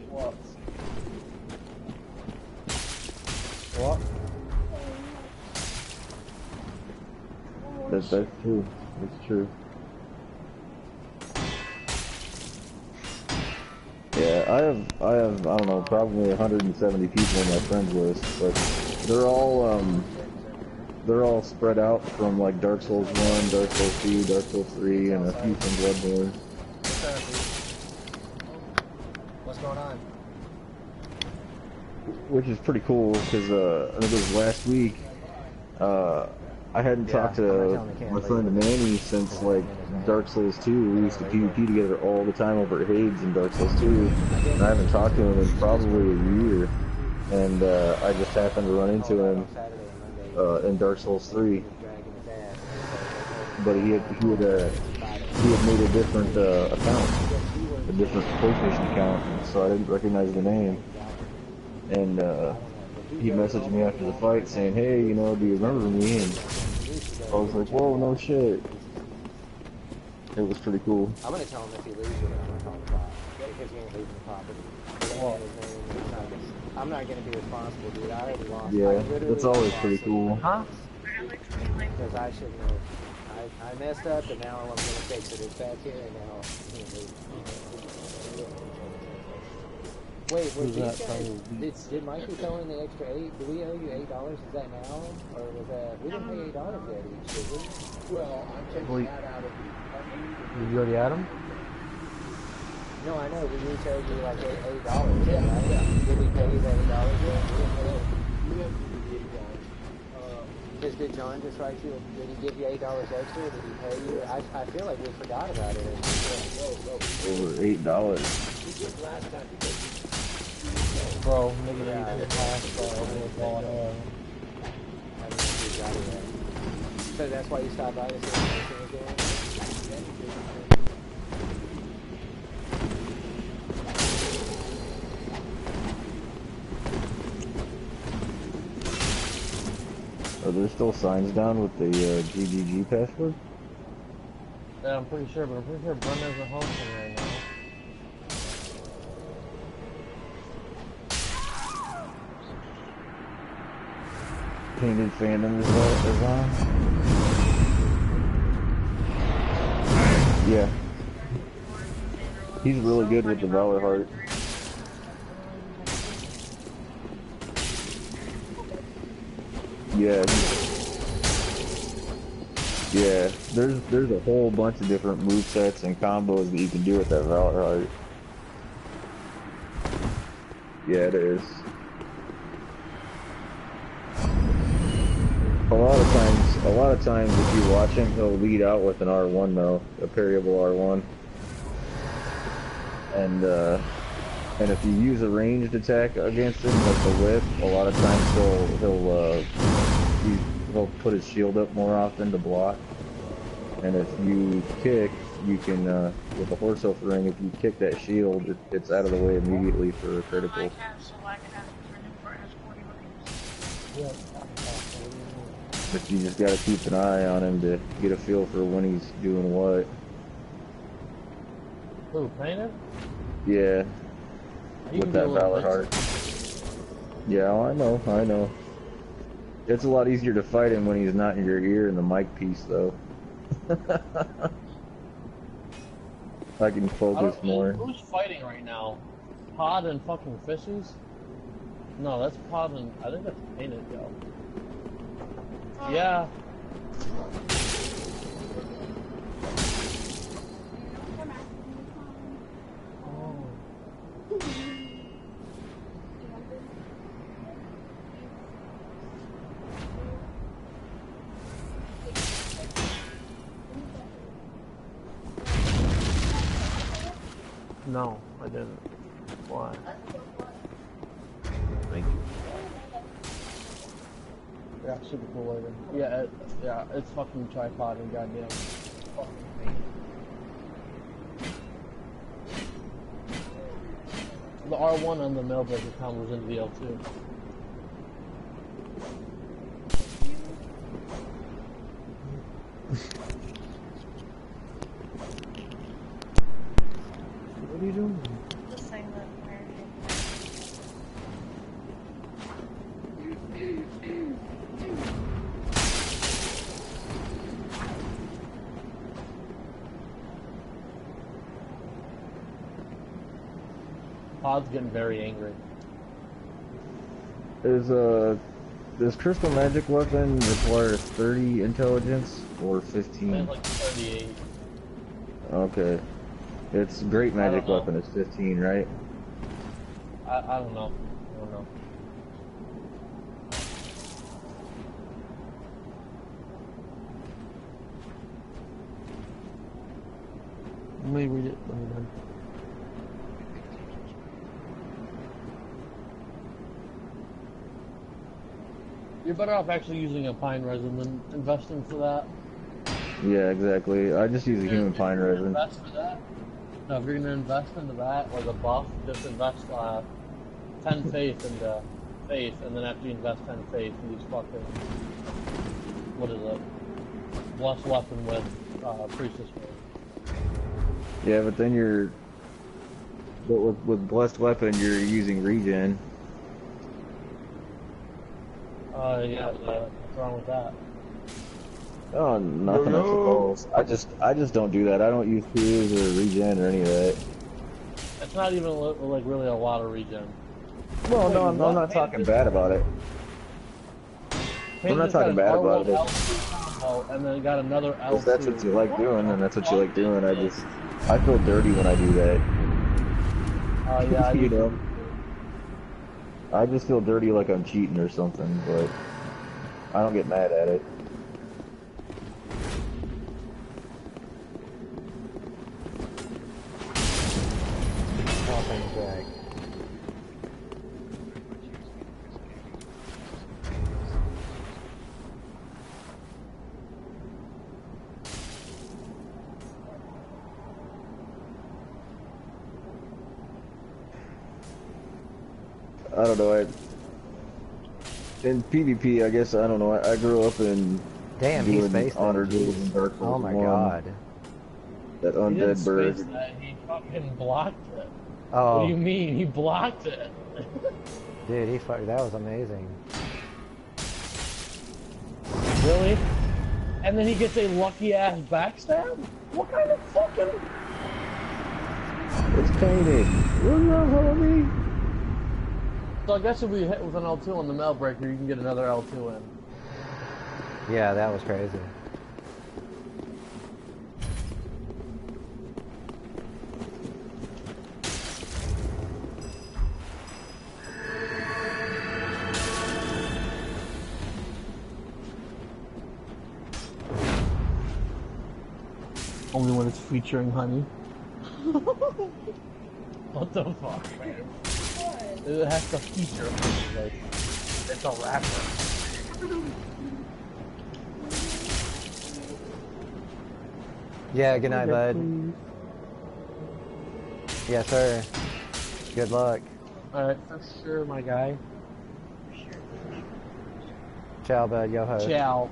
What? What? That's true. That's true. Yeah, I don't know, probably 170 people on my friends list, but they're all spread out from like Dark Souls 1, Dark Souls 2, Dark Souls 3, and a few from Bloodborne. What's going on? Which is pretty cool, because I think it was last week, I hadn't talked to my friend Manny since like Dark Souls 2. We used to PvP together all the time over at Hades in Dark Souls 2, and I haven't talked to him in probably a year. And I just happened to run into him in Dark Souls 3. But he had made a different account, a different PlayStation account, so I didn't recognize the name. And he messaged me after the fight saying, "Hey, you know, do you remember me?" And I was like, "Whoa, no shit." It was pretty cool. I'm gonna tell him if he leaves, we're gonna call the cops because he ain't leaving the property. Well, I'm not gonna be responsible, dude. I already lost. Yeah, that's always pretty cool. Huh? Because I shouldn't have. I messed up, and now I'm gonna fix it. It's back here, and now he can't leave. Wait, was these guys, did Mikey throw in the extra $8? Do we owe you $8? Is that now? Or was that, we didn't pay $8 yet each, did we? Well, I'm taking that out of the... Did you already add them? No, I know, we each owed you like $8, yeah, right? Yeah. Did we pay you the $8 yet? We didn't pay it. Did John just write you, did he give you $8 extra, or did he pay you? I feel like we forgot about it. Over $8. Bro, maybe they need to pass over So that's why you stopped by to see what everything was doing? Are there still signs down with the GGG password? Yeah, I'm pretty sure, but I'm pretty sure Brenda's at home right now. Painted Phantom is on? Yeah. He's really good with the Valor Heart. Yeah. Yeah, there's a whole bunch of different movesets and combos that you can do with that Valor Heart. Yeah, it is. A lot of times if you watch him, he'll lead out with an R1 though, a parryable R1. And if you use a ranged attack against him, like the whip, a lot of times he'll put his shield up more often to block. And if you kick, you can, with the Horse Elf ring, if you kick that shield, it's out of the way immediately for a critical. But you just gotta keep an eye on him to get a feel for when he's doing what. Who, Painted? Yeah. With that Valor Heart. Yeah, oh, I know. It's a lot easier to fight him when he's not in your ear in the mic piece, though. I can focus more. Who's fighting right now? Pod and fucking Fishies? No, that's Pod and... I think that's Painted, yo. Yeah. No, I didn't. Why? Thank you. Yeah, super cool later. Yeah, it's fucking tripod and goddamn fucking pain. The R1 on the Mailbreaker combos in VL2. What are you doing? Just saying that. Pod's getting very angry. Does Crystal Magic Weapon require 30 intelligence or I 15? have like 38. Okay. It's Great Magic Weapon is 15, right? I don't know. I don't know. Let me read it. You're better off actually using a pine resin than investing for that. Yeah, exactly. I just use a human pine If you're resin. gonna invest for that, no, if you're gonna invest into that, like a buff, just invest 10 faith into faith, and then after you invest 10 faith, use fucking, what is it? Blessed weapon with priestess word. Yeah, but then but with Blessed Weapon, you're using regen. Yeah, what's wrong with that? Oh, nothing, I suppose. I just don't do that. I don't use Qs or regen or any of that. It's not even like really a lot of regen. Well, no, I'm not talking bad about it. I'm not talking bad about it. L2 combo, and then got another L2. If that's what you like doing, then that's what you like doing. I feel dirty when I do that. Yeah, You know? I just feel dirty like I'm cheating or something, but I don't get mad at it. Nothing's back. I don't know. In PvP, I guess I don't know. I grew up in Damn, he's doing spaced honor that. duels in Dark Souls Oh my 1. god. That He didn't undead bird. space that, he fucking blocked it. Oh, What do you mean? He blocked it. dude, that was amazing. Really? And then he gets a lucky ass backstab? What kind of fucking... It's painted. What's up, homie? So I guess if we hit with an L2 on the mail breaker, you can get another L2 in. Yeah, that was crazy. Only when it's featuring honey. What the fuck, man? It has to feature honey, like, it's a rapper. Yeah, good night, bud. Yes, sir. Good luck. Alright, for sure, my guy. Ciao, bud. Yo ho. Ciao.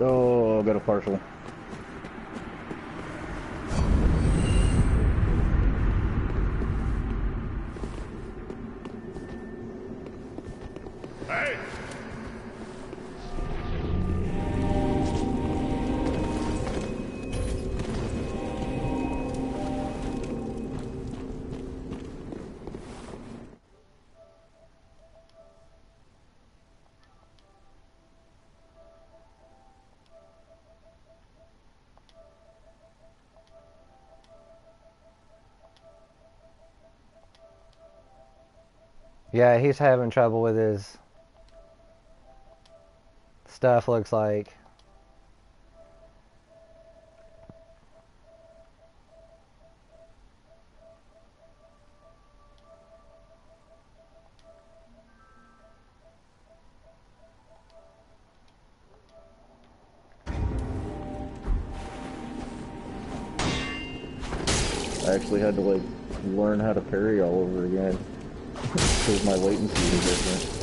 Oh, I got a partial. Hey! Yeah, he's having trouble with his stuff, looks like. I actually had to like learn how to parry all over again because my latency is different.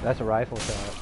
That's a rifle shot.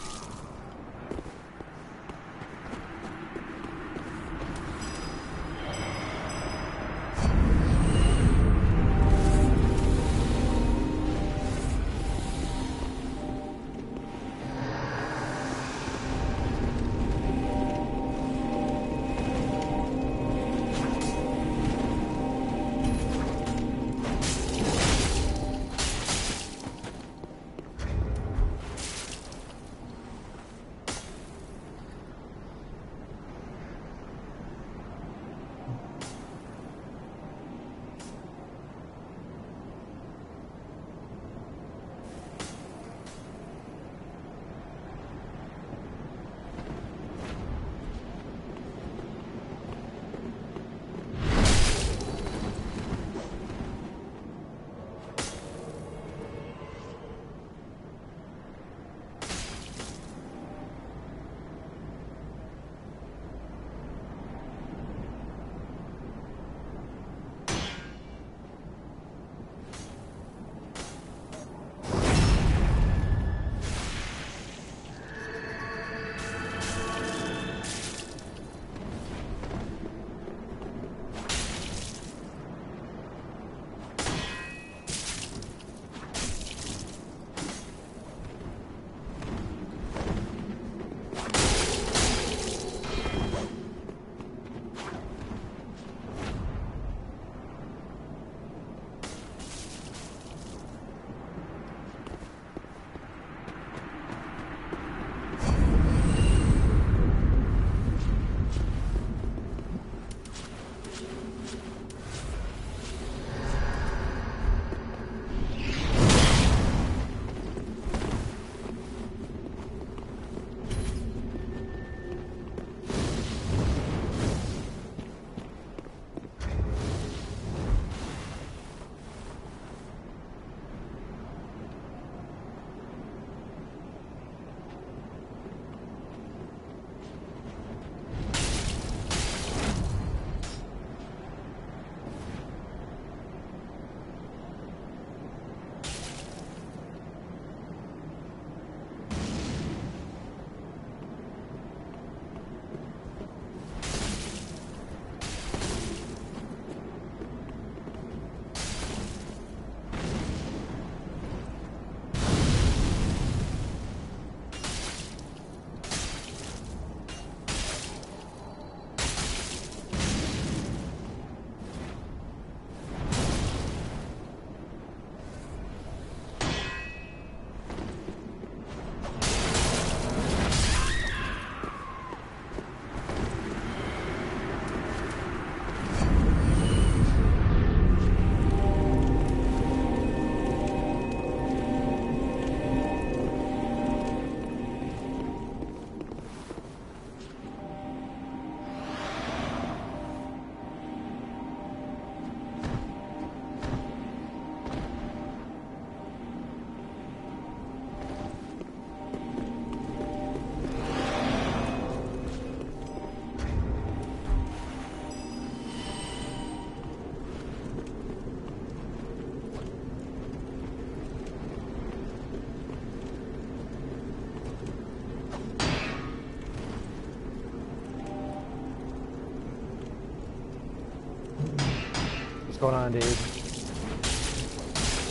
What's going on, dude?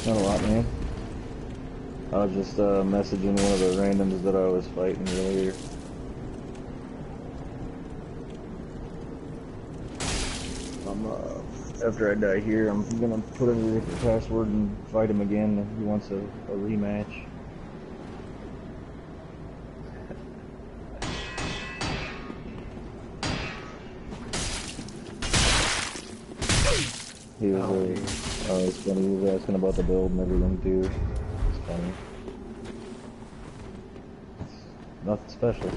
Not a lot, man. I was just messaging one of the randoms that I was fighting earlier. After I die here, I'm gonna put in a different password and fight him again if he wants a rematch. He was, it's funny, he was asking about the build and everything too. It's funny. It's nothing special.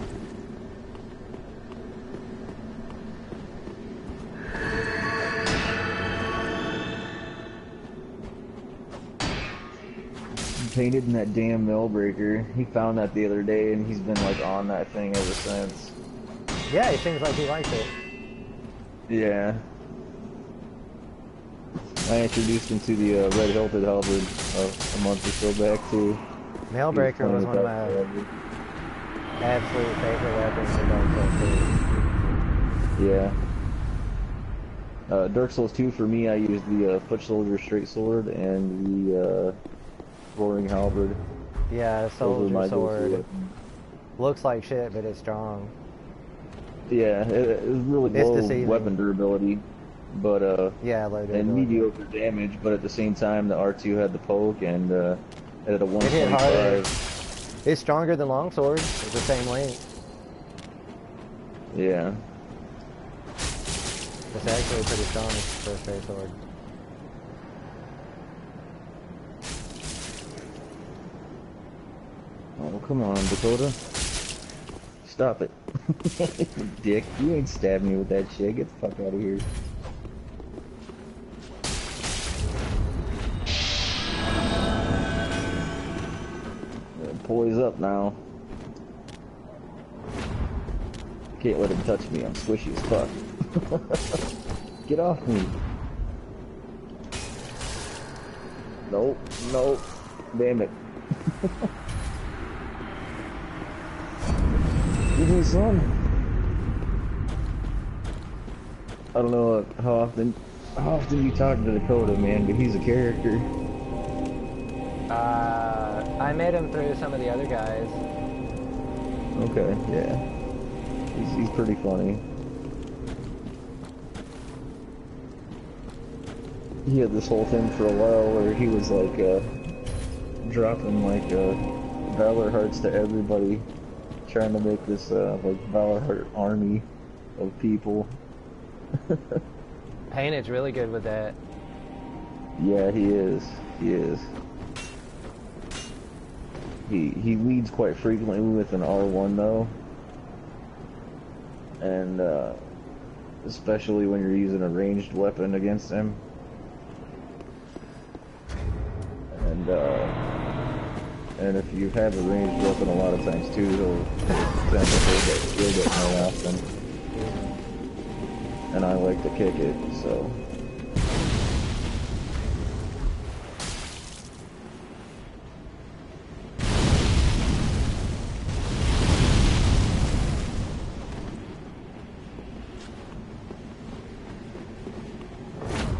Painted in that damn mill breaker. He found that the other day and he's been like on that thing ever since. Yeah, he seems like he likes it. Yeah. I introduced him to the red hilted halberd a month or so back too. Mailbreaker was one of my absolute favorite weapons in Dark Souls 2. Yeah. Dark Souls 2 for me, I used the Foot Soldier Straight Sword and the Roaring Halberd. Yeah, Those were my Soldier Sword. go-to weapons. Looks like shit, but it's strong. Yeah, it was really It's low deceiving. weapon durability, but Yeah, low and durability. mediocre damage. But at the same time, the R2 had the poke and it had a It hit harder. 125. It's stronger than Longsword. It's the same length. Yeah. It's actually pretty strong for a straight sword. Oh, come on, Dakota. Stop it. Dick, you ain't stabbing me with that shit. Get the fuck out of here. Poise up now. Can't let him touch me. I'm squishy as fuck. Get off me. Nope, nope. Damn it. Give me some. I don't know how often you talk to Dakota, man, but he's a character. I met him through some of the other guys. Okay, yeah. He's pretty funny. He had this whole thing for a while where he was like dropping like Valor Hearts to everybody, trying to make this like Valor Heart army of people. Painted's really good with that. Yeah, he is. He is. He leads quite frequently with an R1 though, and especially when you're using a ranged weapon against him. And if you have a ranged weapon, a lot of times too, he'll tend to hold that shield up more often. And I like to kick it, so.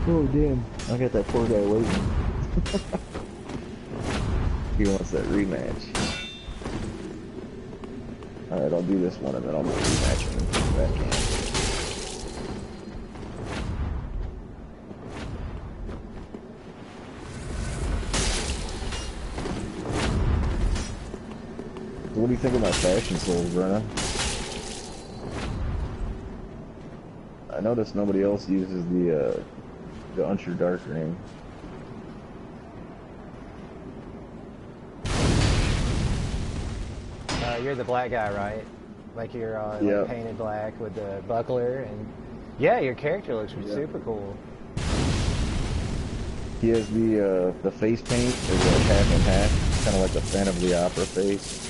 Oh damn, I got that poor guy waiting. He wants that rematch. Alright, I'll do this one and then I'll rematch him and come back in. What do you think of my fashion souls, Brenna? I noticed nobody else uses the Uncher Darkring. You're the black guy, right? Like you're Yep. like painted black with the buckler, and yeah, your character looks super cool. He has the face paint is like half and half, kind of like the Phantom of the Opera face.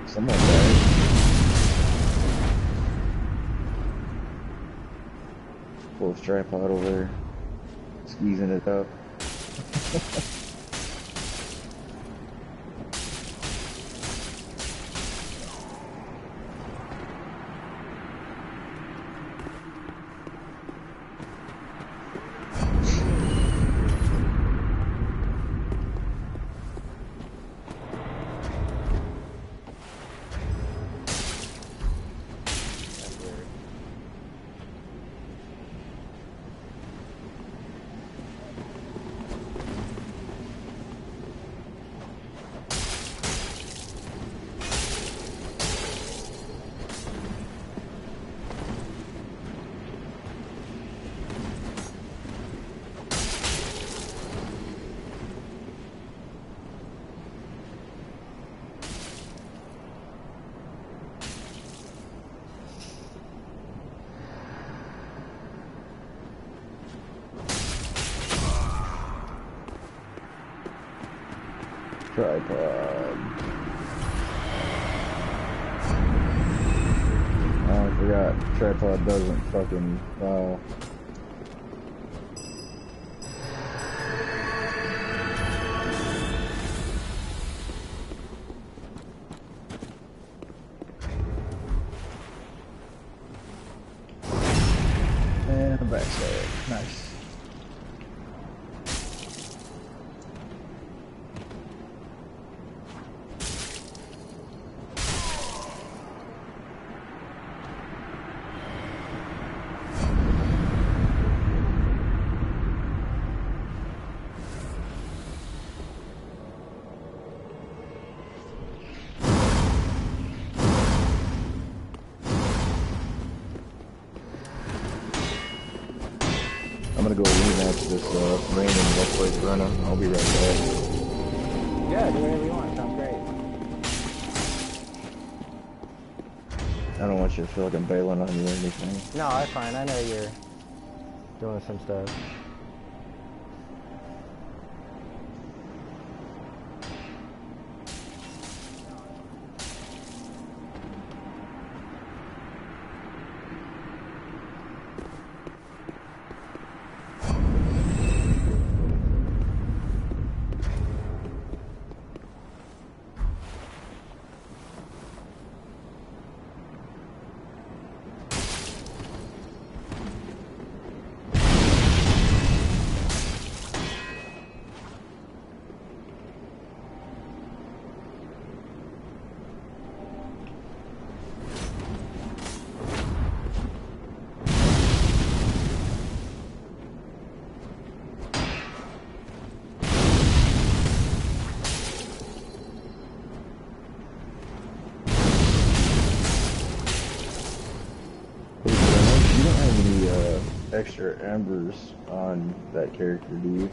Someone died. Wolf's tripod over there, squeezing it up. Tripod. Oh, I forgot. Tripod doesn't fucking. backstab. Nice. I'm gonna go rematch this random Let's Play Verona. I'll be right back. Yeah, do whatever you want. Sounds great. I don't want you to feel like I'm bailing on you or anything. No, that's fine. I know you're doing some stuff. You don't have any extra embers on that character, do you?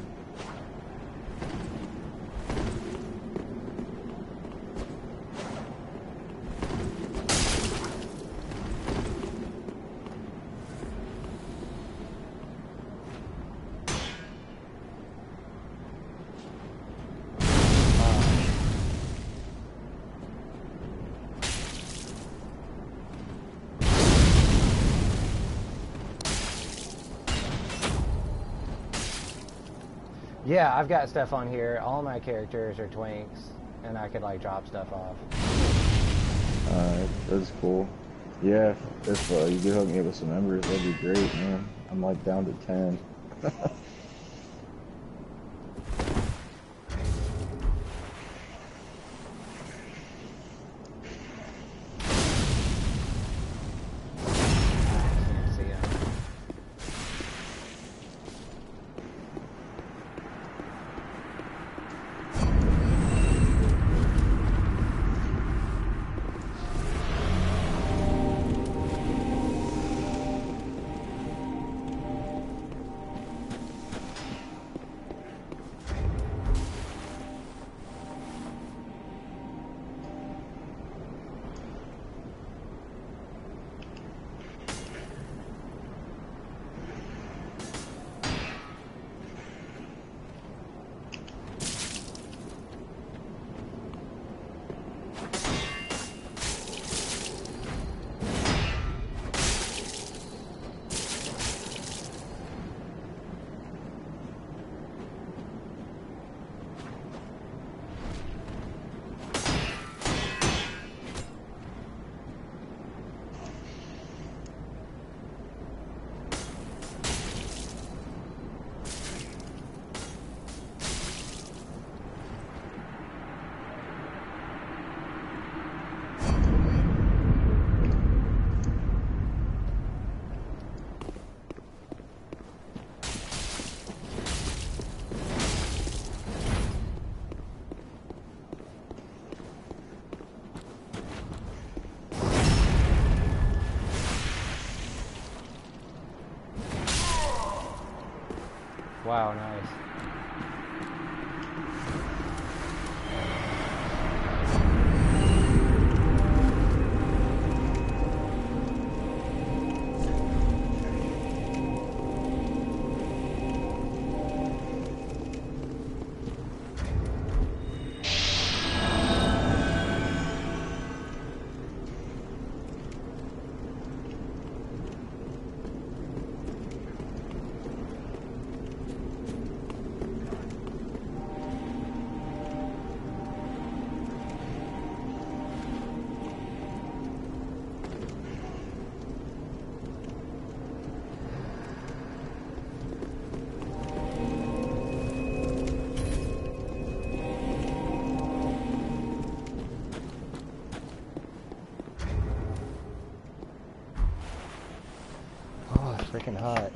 Yeah, I've got stuff on here. All my characters are twinks, and I could like drop stuff off. Alright, that's cool. Yeah, if you could hook me up with some embers, that'd be great, man. I'm like down to 10. See ya. Wow, nice. freaking hot.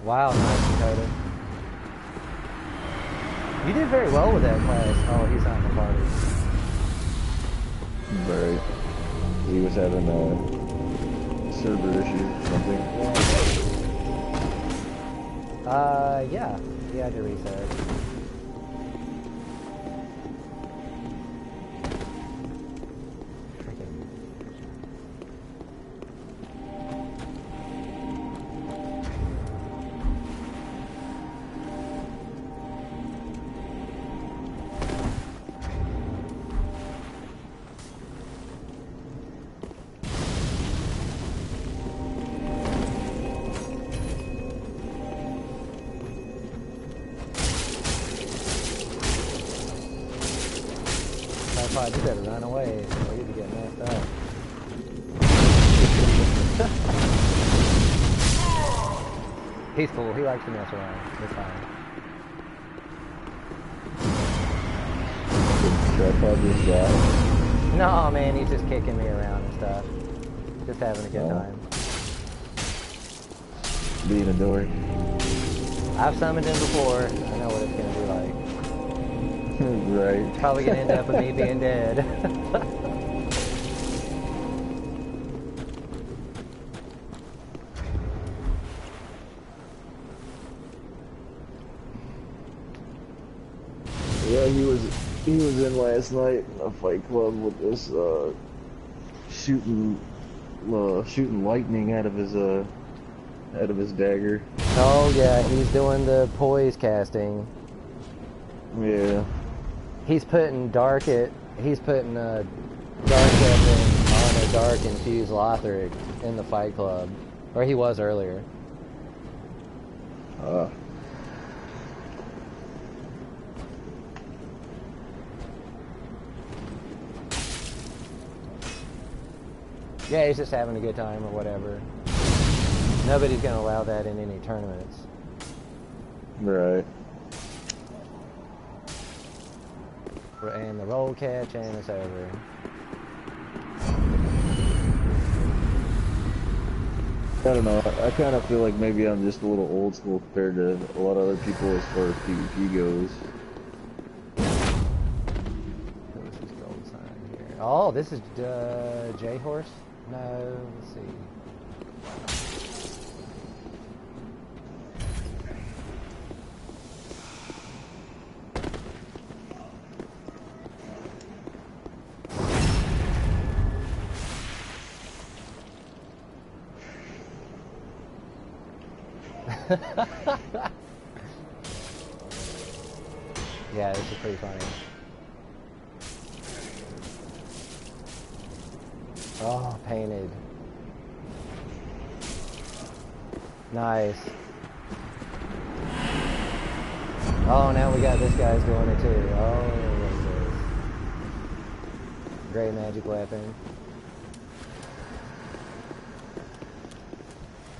Wow, nice, Dakota. You did very well with that class. Oh, he's not in the party. Right. He was having a server issue or something. Yeah. He had to reset. You better run away or you'd be getting messed up. He's cool. He likes to mess around. It's fine. Tripod this guy. No, man, he's just kicking me around and stuff. Just having a good time. Being a dork. I've summoned him before. I know what it's gonna be like. Right. Probably gonna end up with me being dead. Yeah, he was in last night in a fight club with this shooting lightning out of his dagger. Oh yeah, he's doing the poise casting. Yeah. He's putting dark weapon on a dark infused Lothric in the fight club. Or he was earlier. Yeah, he's just having a good time or whatever. Nobody's going to allow that in any tournaments. Right. And the roll catch, and it's over. I don't know. I kind of feel like maybe I'm just a little old school compared to a lot of other people as far as PvP goes. What's this gold sign here? Oh, this is J-Horse? No, let's see. Yeah, this is pretty funny. Oh, painted. Nice. Oh, now we got this guy's doing it too. Oh, what's this? Great magic weapon.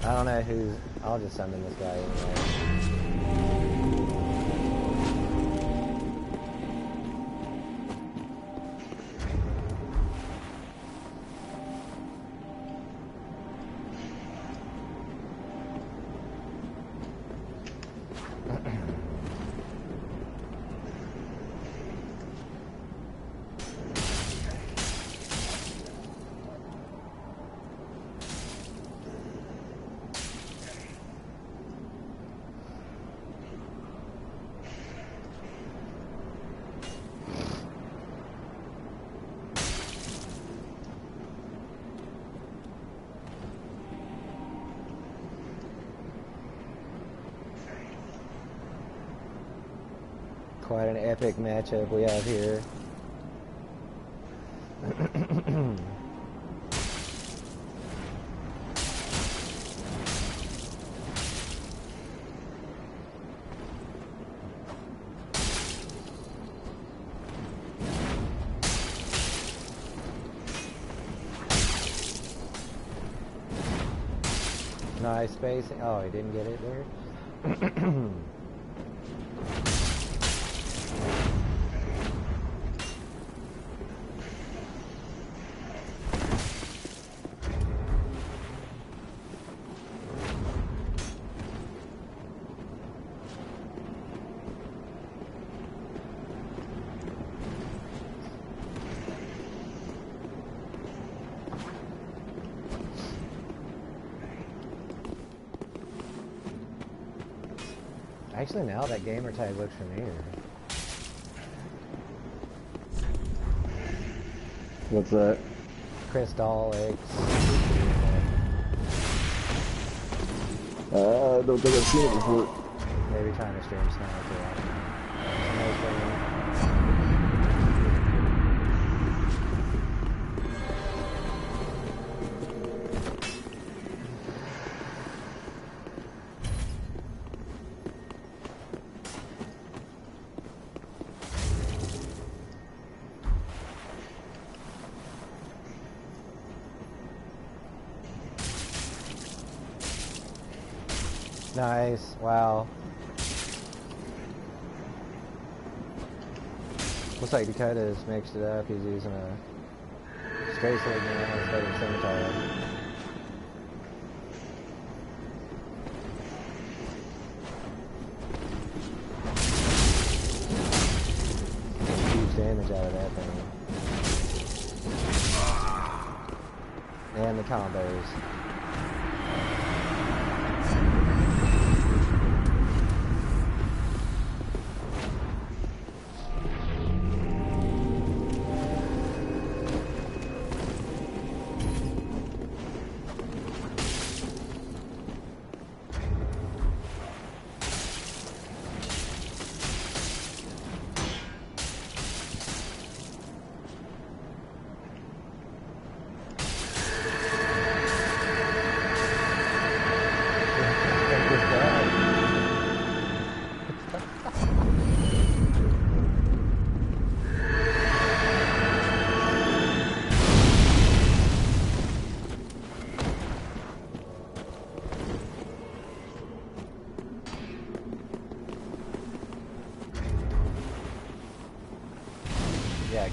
I don't know who's... I'll just summon this guy anyway. Quite an epic matchup we have here. Nice spacing. Oh, he didn't get it there. Actually, now that gamer tag looks familiar. What's that? Crystal X. I don't think I've seen it before. Maybe trying to stream Sniper. Nice. Wow. Looks like Dakota's mixed it up. He's using a straight sword now instead of a scimitar. Huge damage out of that thing. And the combos.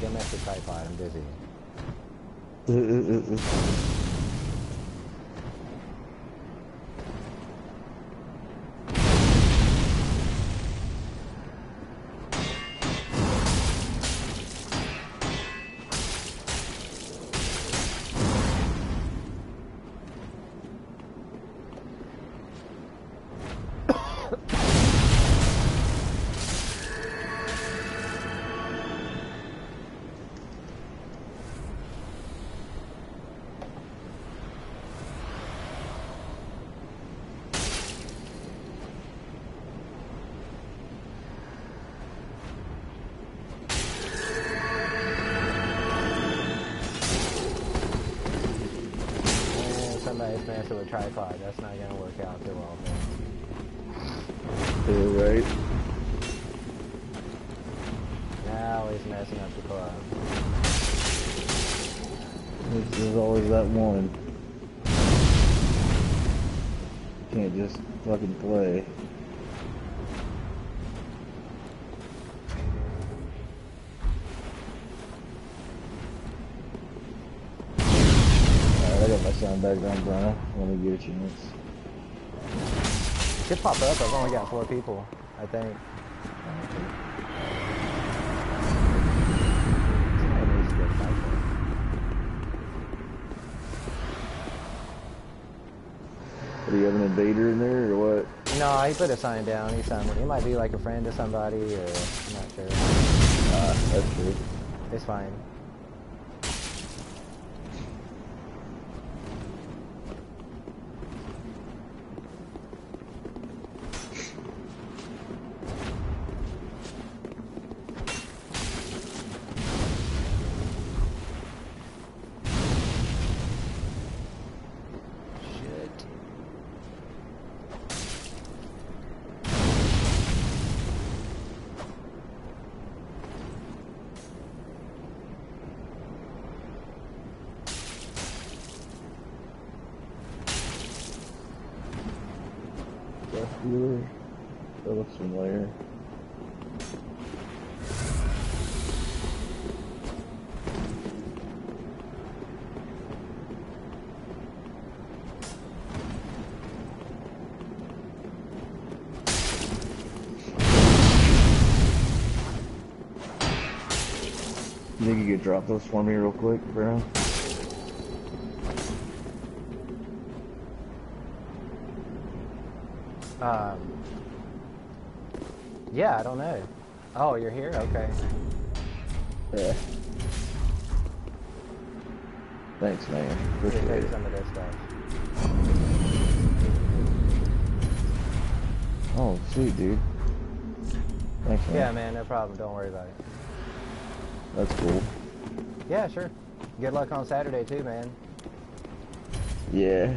Go mess with tripod. I'm busy. Somebody's messing with tripod. That's not gonna work out too well, man. You're right. Now he's messing up the club. There's always that one. Can't just fucking play. Alright, I got my sound back on, Brian. Let me get a chance. Should pop up. I've only got 4 people, I think. Somebody needs to get a fight for. Do you have an invader in there or what? No, he put a sign down. He might be like a friend to somebody, or I'm not sure. That's true. It's fine. Dealer. That looks familiar. You think you could drop those for me real quick, bro? Yeah, I don't know. Oh, you're here? Okay. Yeah. Thanks, man. Here, Appreciate take it. some of this stuff. Oh, sweet, dude. Thanks, man. Yeah, man, no problem. Don't worry about it. That's cool. Yeah, sure. Good luck on Saturday, too, man. Yeah.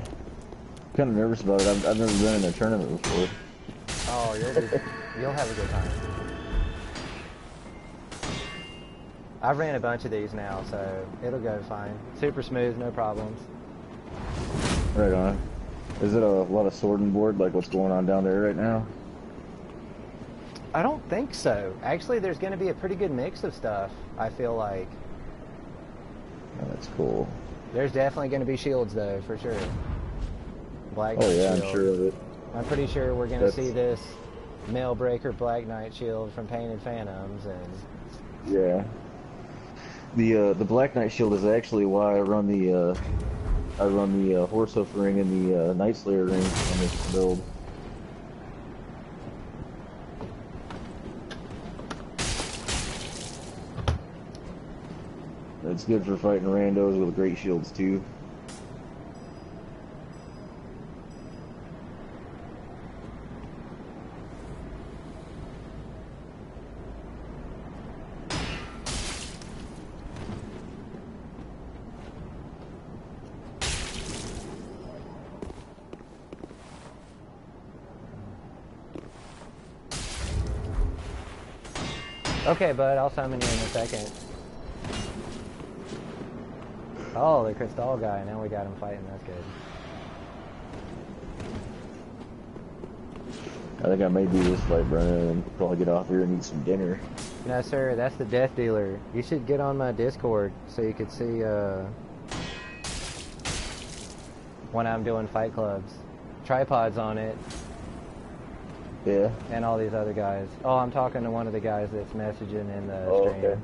Kind of nervous about it. I've never been in a tournament before. Oh, you'll have a good time. I've ran a bunch of these now, so it'll go fine. Super smooth, no problems. Right on. Is it a lot of sword and board like what's going on down there right now? I don't think so. Actually, there's going to be a pretty good mix of stuff, I feel like. Oh, that's cool. There's definitely going to be shields, though, for sure. Black Oh Knight yeah, shield. I'm sure of it. I'm pretty sure we're going to That's- see this Mailbreaker Black Knight shield from Painted Phantoms, and Yeah. The Black Knight shield is actually why I run the Horsehoof ring and the Night Slayer ring on this build. It's good for fighting randos with great shields too. okay, bud, I'll summon you in a second. Oh, the Crystal guy. Now we got him fighting. That's good. I think I may do this fight, Brennan, and probably get off here and eat some dinner. No, sir, that's the Death Dealer. You should get on my Discord so you could see when I'm doing fight clubs. Tripod's on it, Yeah. and all these other guys. Oh, I'm talking to one of the guys that's messaging in the Oh, stream. okay.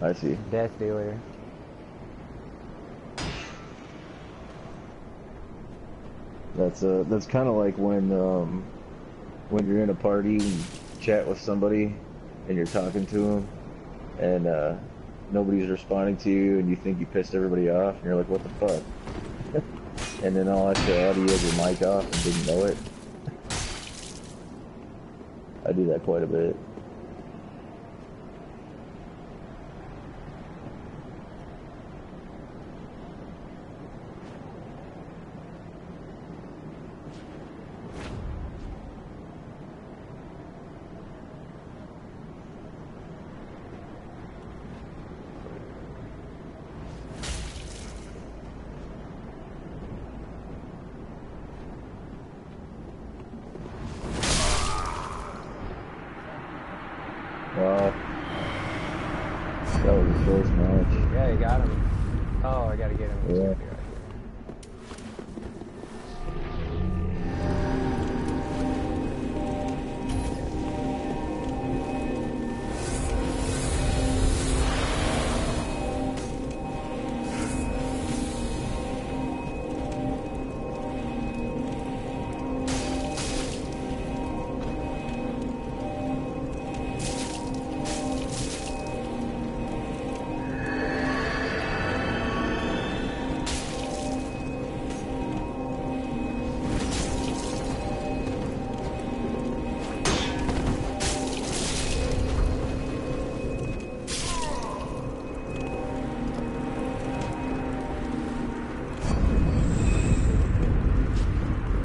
I see. Death Dealer. That's kind of like when you're in a party and you chat with somebody and you're talking to them and nobody's responding to you and you think you pissed everybody off and you're like, what the fuck? And then all actuality is your mic off and didn't know it. I do that quite a bit. Wow. That was a close match. Yeah, you got him. Oh, I gotta get him. He's Yeah. gonna be right here.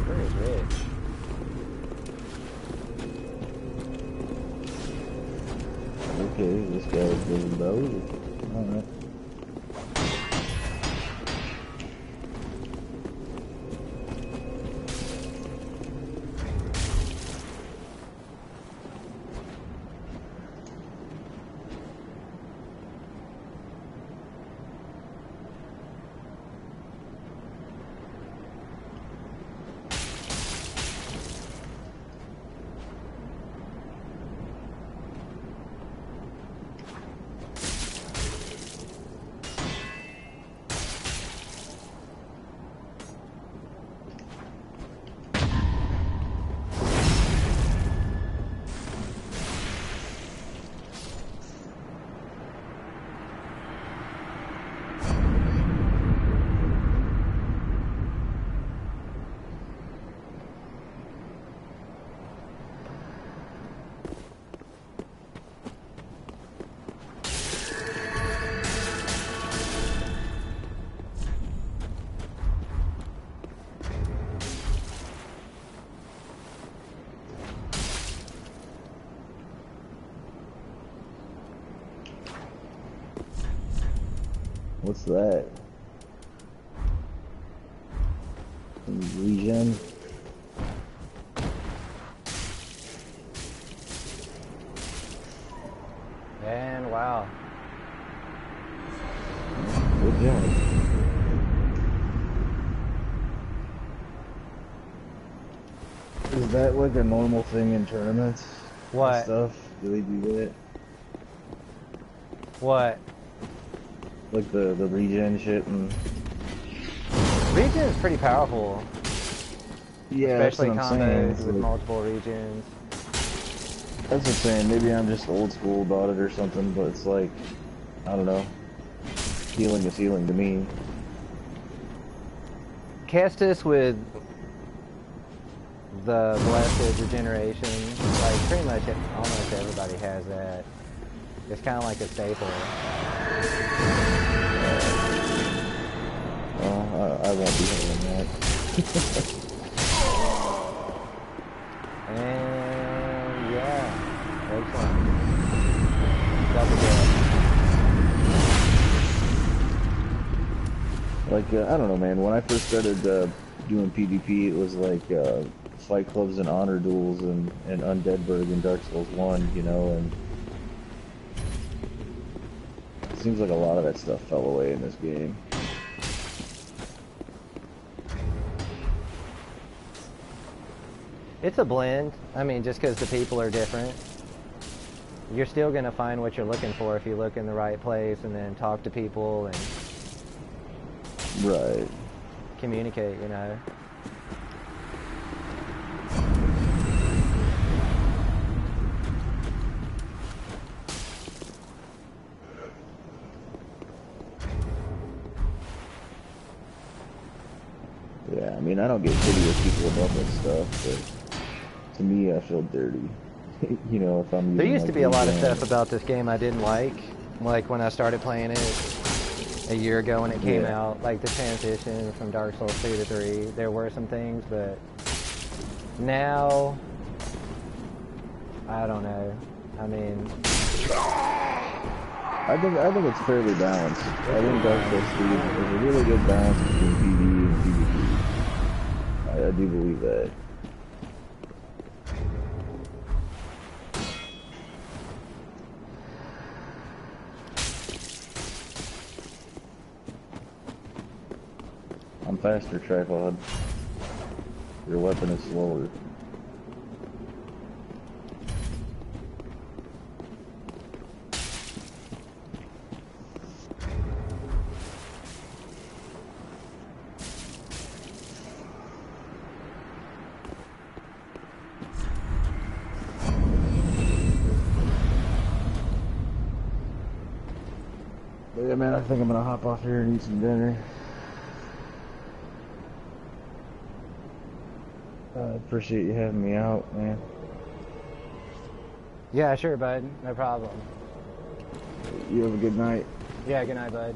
Where is Rich? Okay, this guy's getting those. Alright. What's that? Regen? And wow. Good job. Is that like a normal thing in tournaments? and What? Stuff? Do they do that? What? Like the regen shit and... Regen is pretty powerful. Yeah, Especially that's what I'm saying. combos It's with like- multiple regions. That's what I'm saying. Maybe I'm just old school about it or something, but it's like, I don't know. Healing is healing to me. Kestis with the Blessed Regeneration, like pretty much almost everybody has that. It's kind of like a staple. I won't be having that. And yeah, excellent. Double death. Like, I don't know, man. When I first started doing PvP, it was like fight clubs and honor duels and Undeadburg and Dark Souls 1, you know, and seems like a lot of that stuff fell away in this game. It's a blend. I mean, just because the people are different. You're still going to find what you're looking for if you look in the right place and then talk to people and Right. communicate, you know. Yeah, I mean, I don't get pity with people about that stuff, but to me, I feel dirty. You know, if I'm There using, used to like, be a lot of VPN. stuff about this game I didn't like when I started playing it a year ago when it came Yeah. out, like the transition from Dark Souls 2 to 3. There were some things, but now, I don't know. I mean, I think it's fairly balanced. I think Dark Souls 3 is a really good balance between PvE and PvP. I do believe that. I'm faster, Tripod. Your weapon is slower. But yeah, man, I think I'm gonna hop off here and eat some dinner. I appreciate you having me out, man. yeah, sure, bud. No problem. You have a good night. Yeah, good night, bud.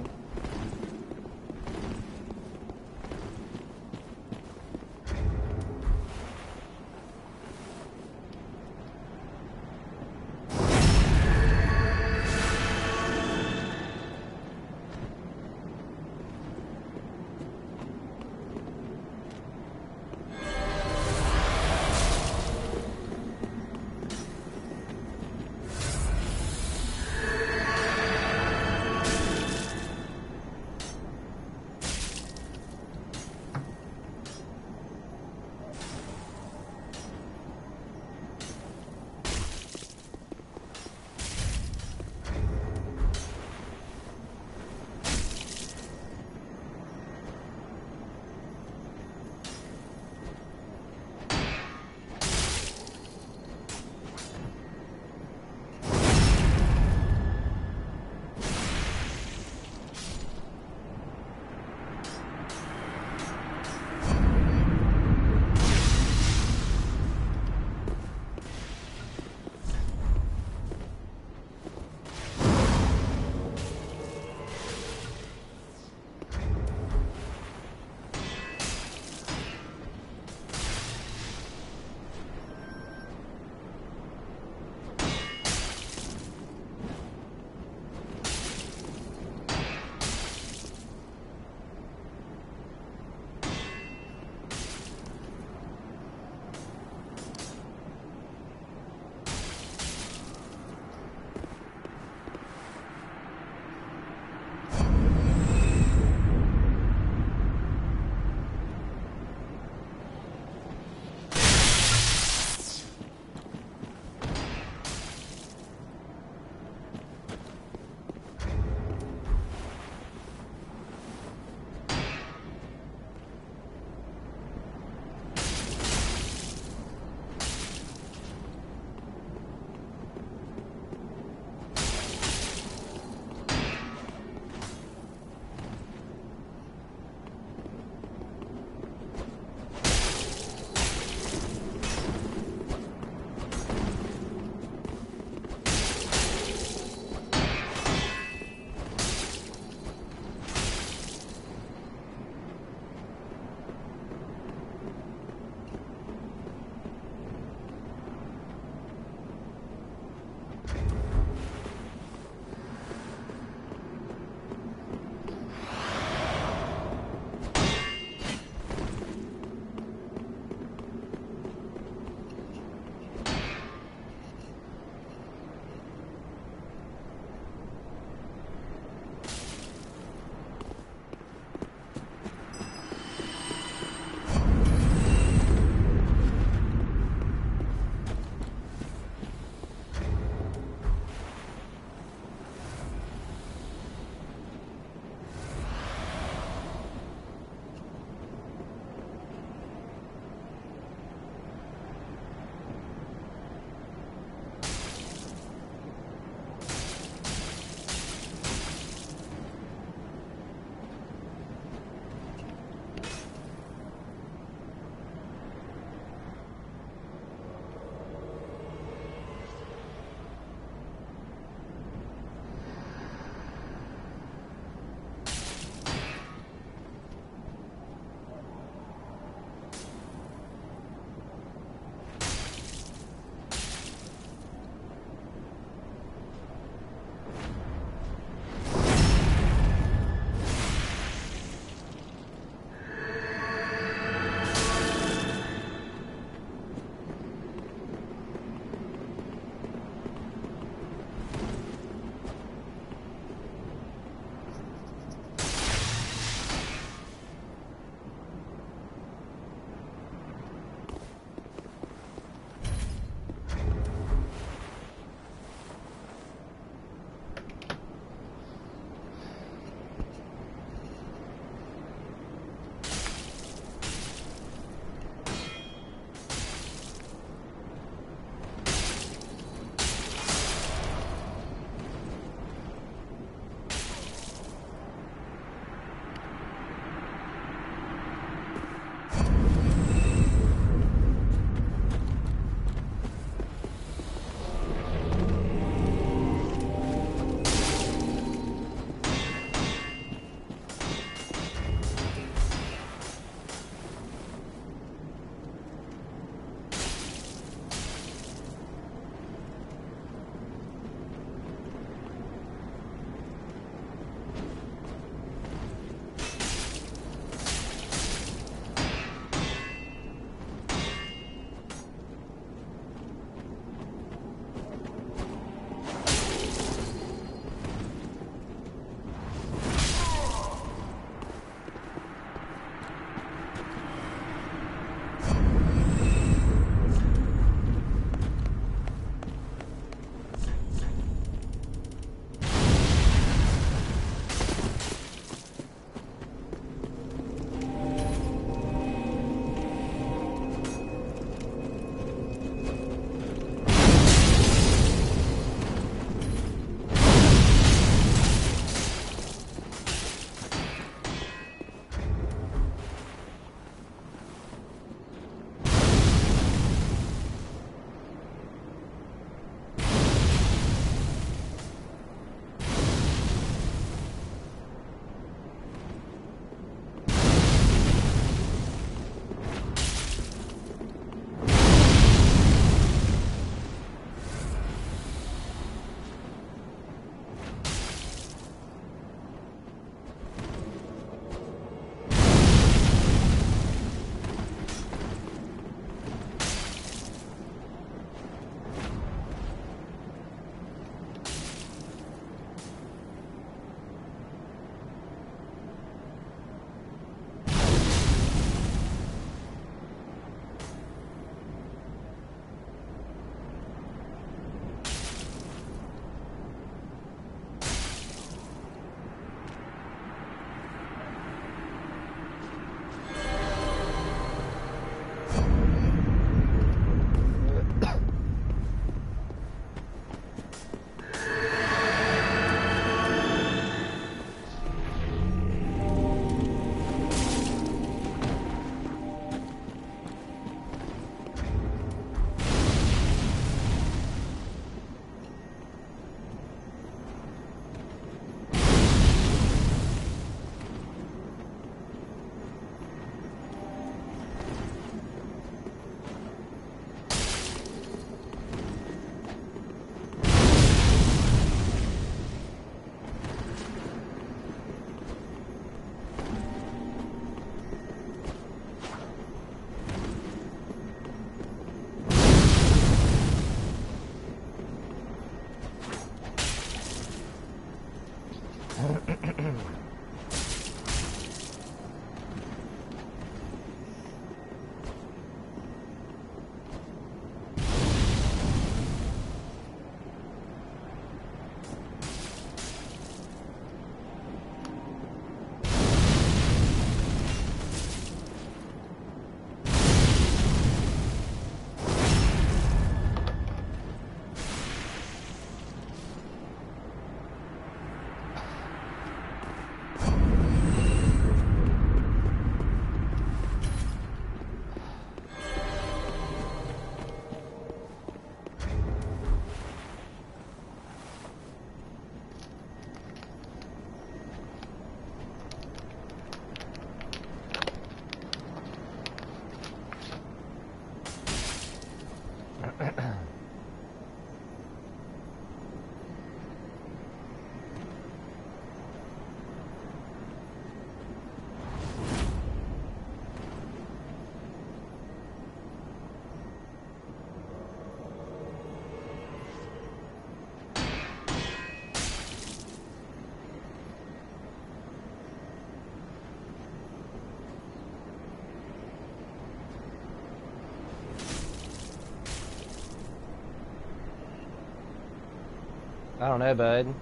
I don't know, bud.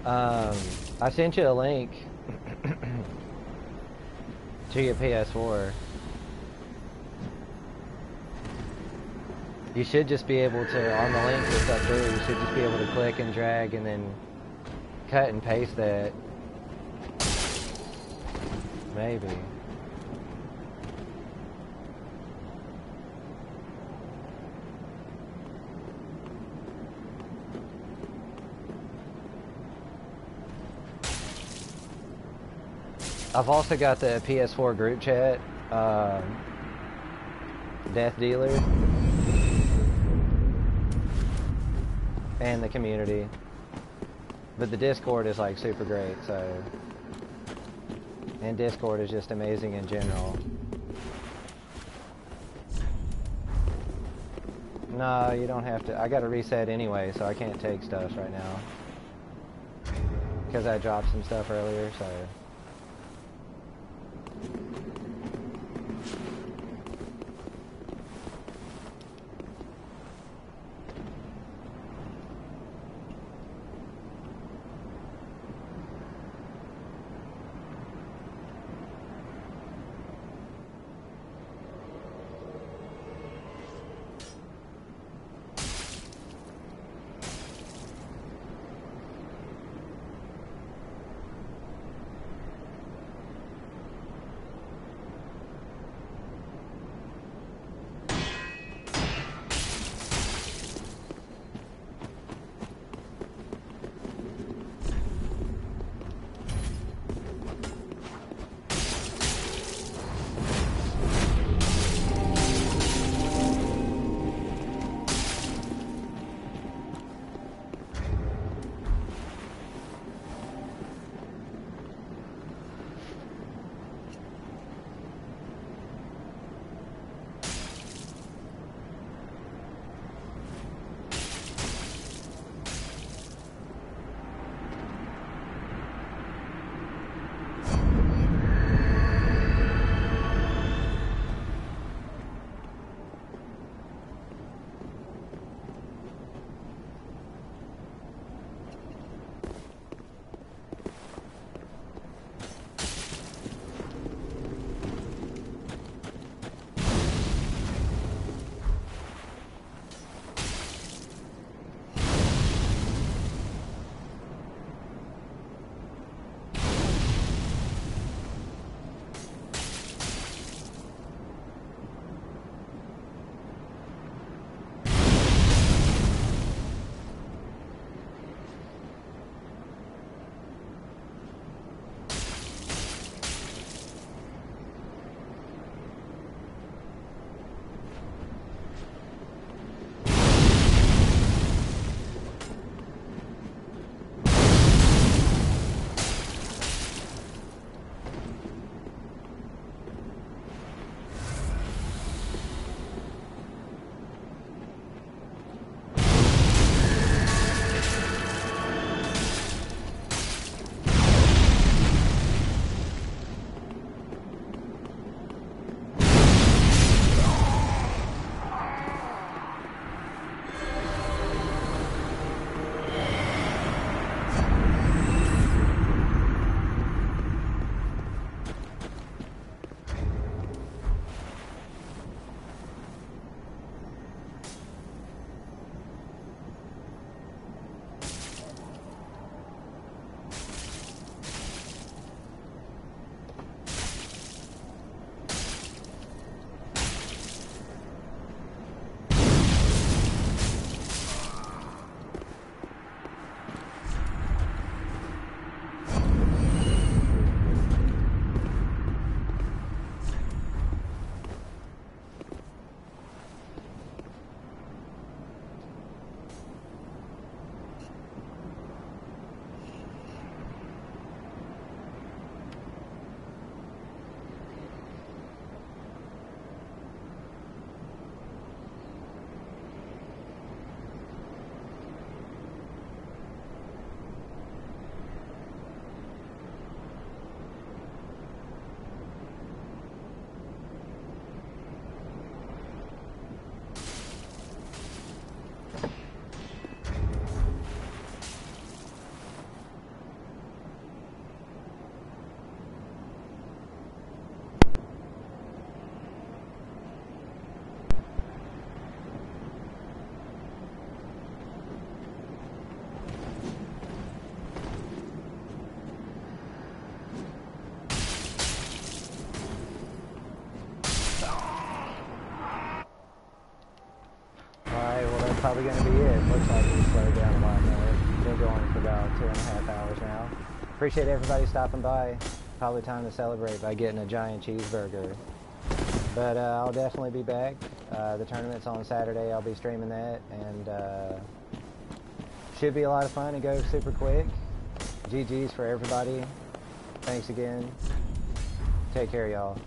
I sent you a link to your PS4. You should just be able to, on the link that's up there, you should just be able to click and drag and then cut and paste that. Maybe. I've also got the PS4 group chat, Death Dealer, and the community. But the Discord is like super great, so. And Discord is just amazing in general. No, you don't have to. I gotta reset anyway, so I can't take stuff right now. Because I dropped some stuff earlier, so. appreciate everybody stopping by. Probably time to celebrate by getting a giant cheeseburger. But I'll definitely be back. The tournament's on Saturday. I'll be streaming that, and should be a lot of fun and go super quick. GG's for everybody. Thanks again. Take care, y'all.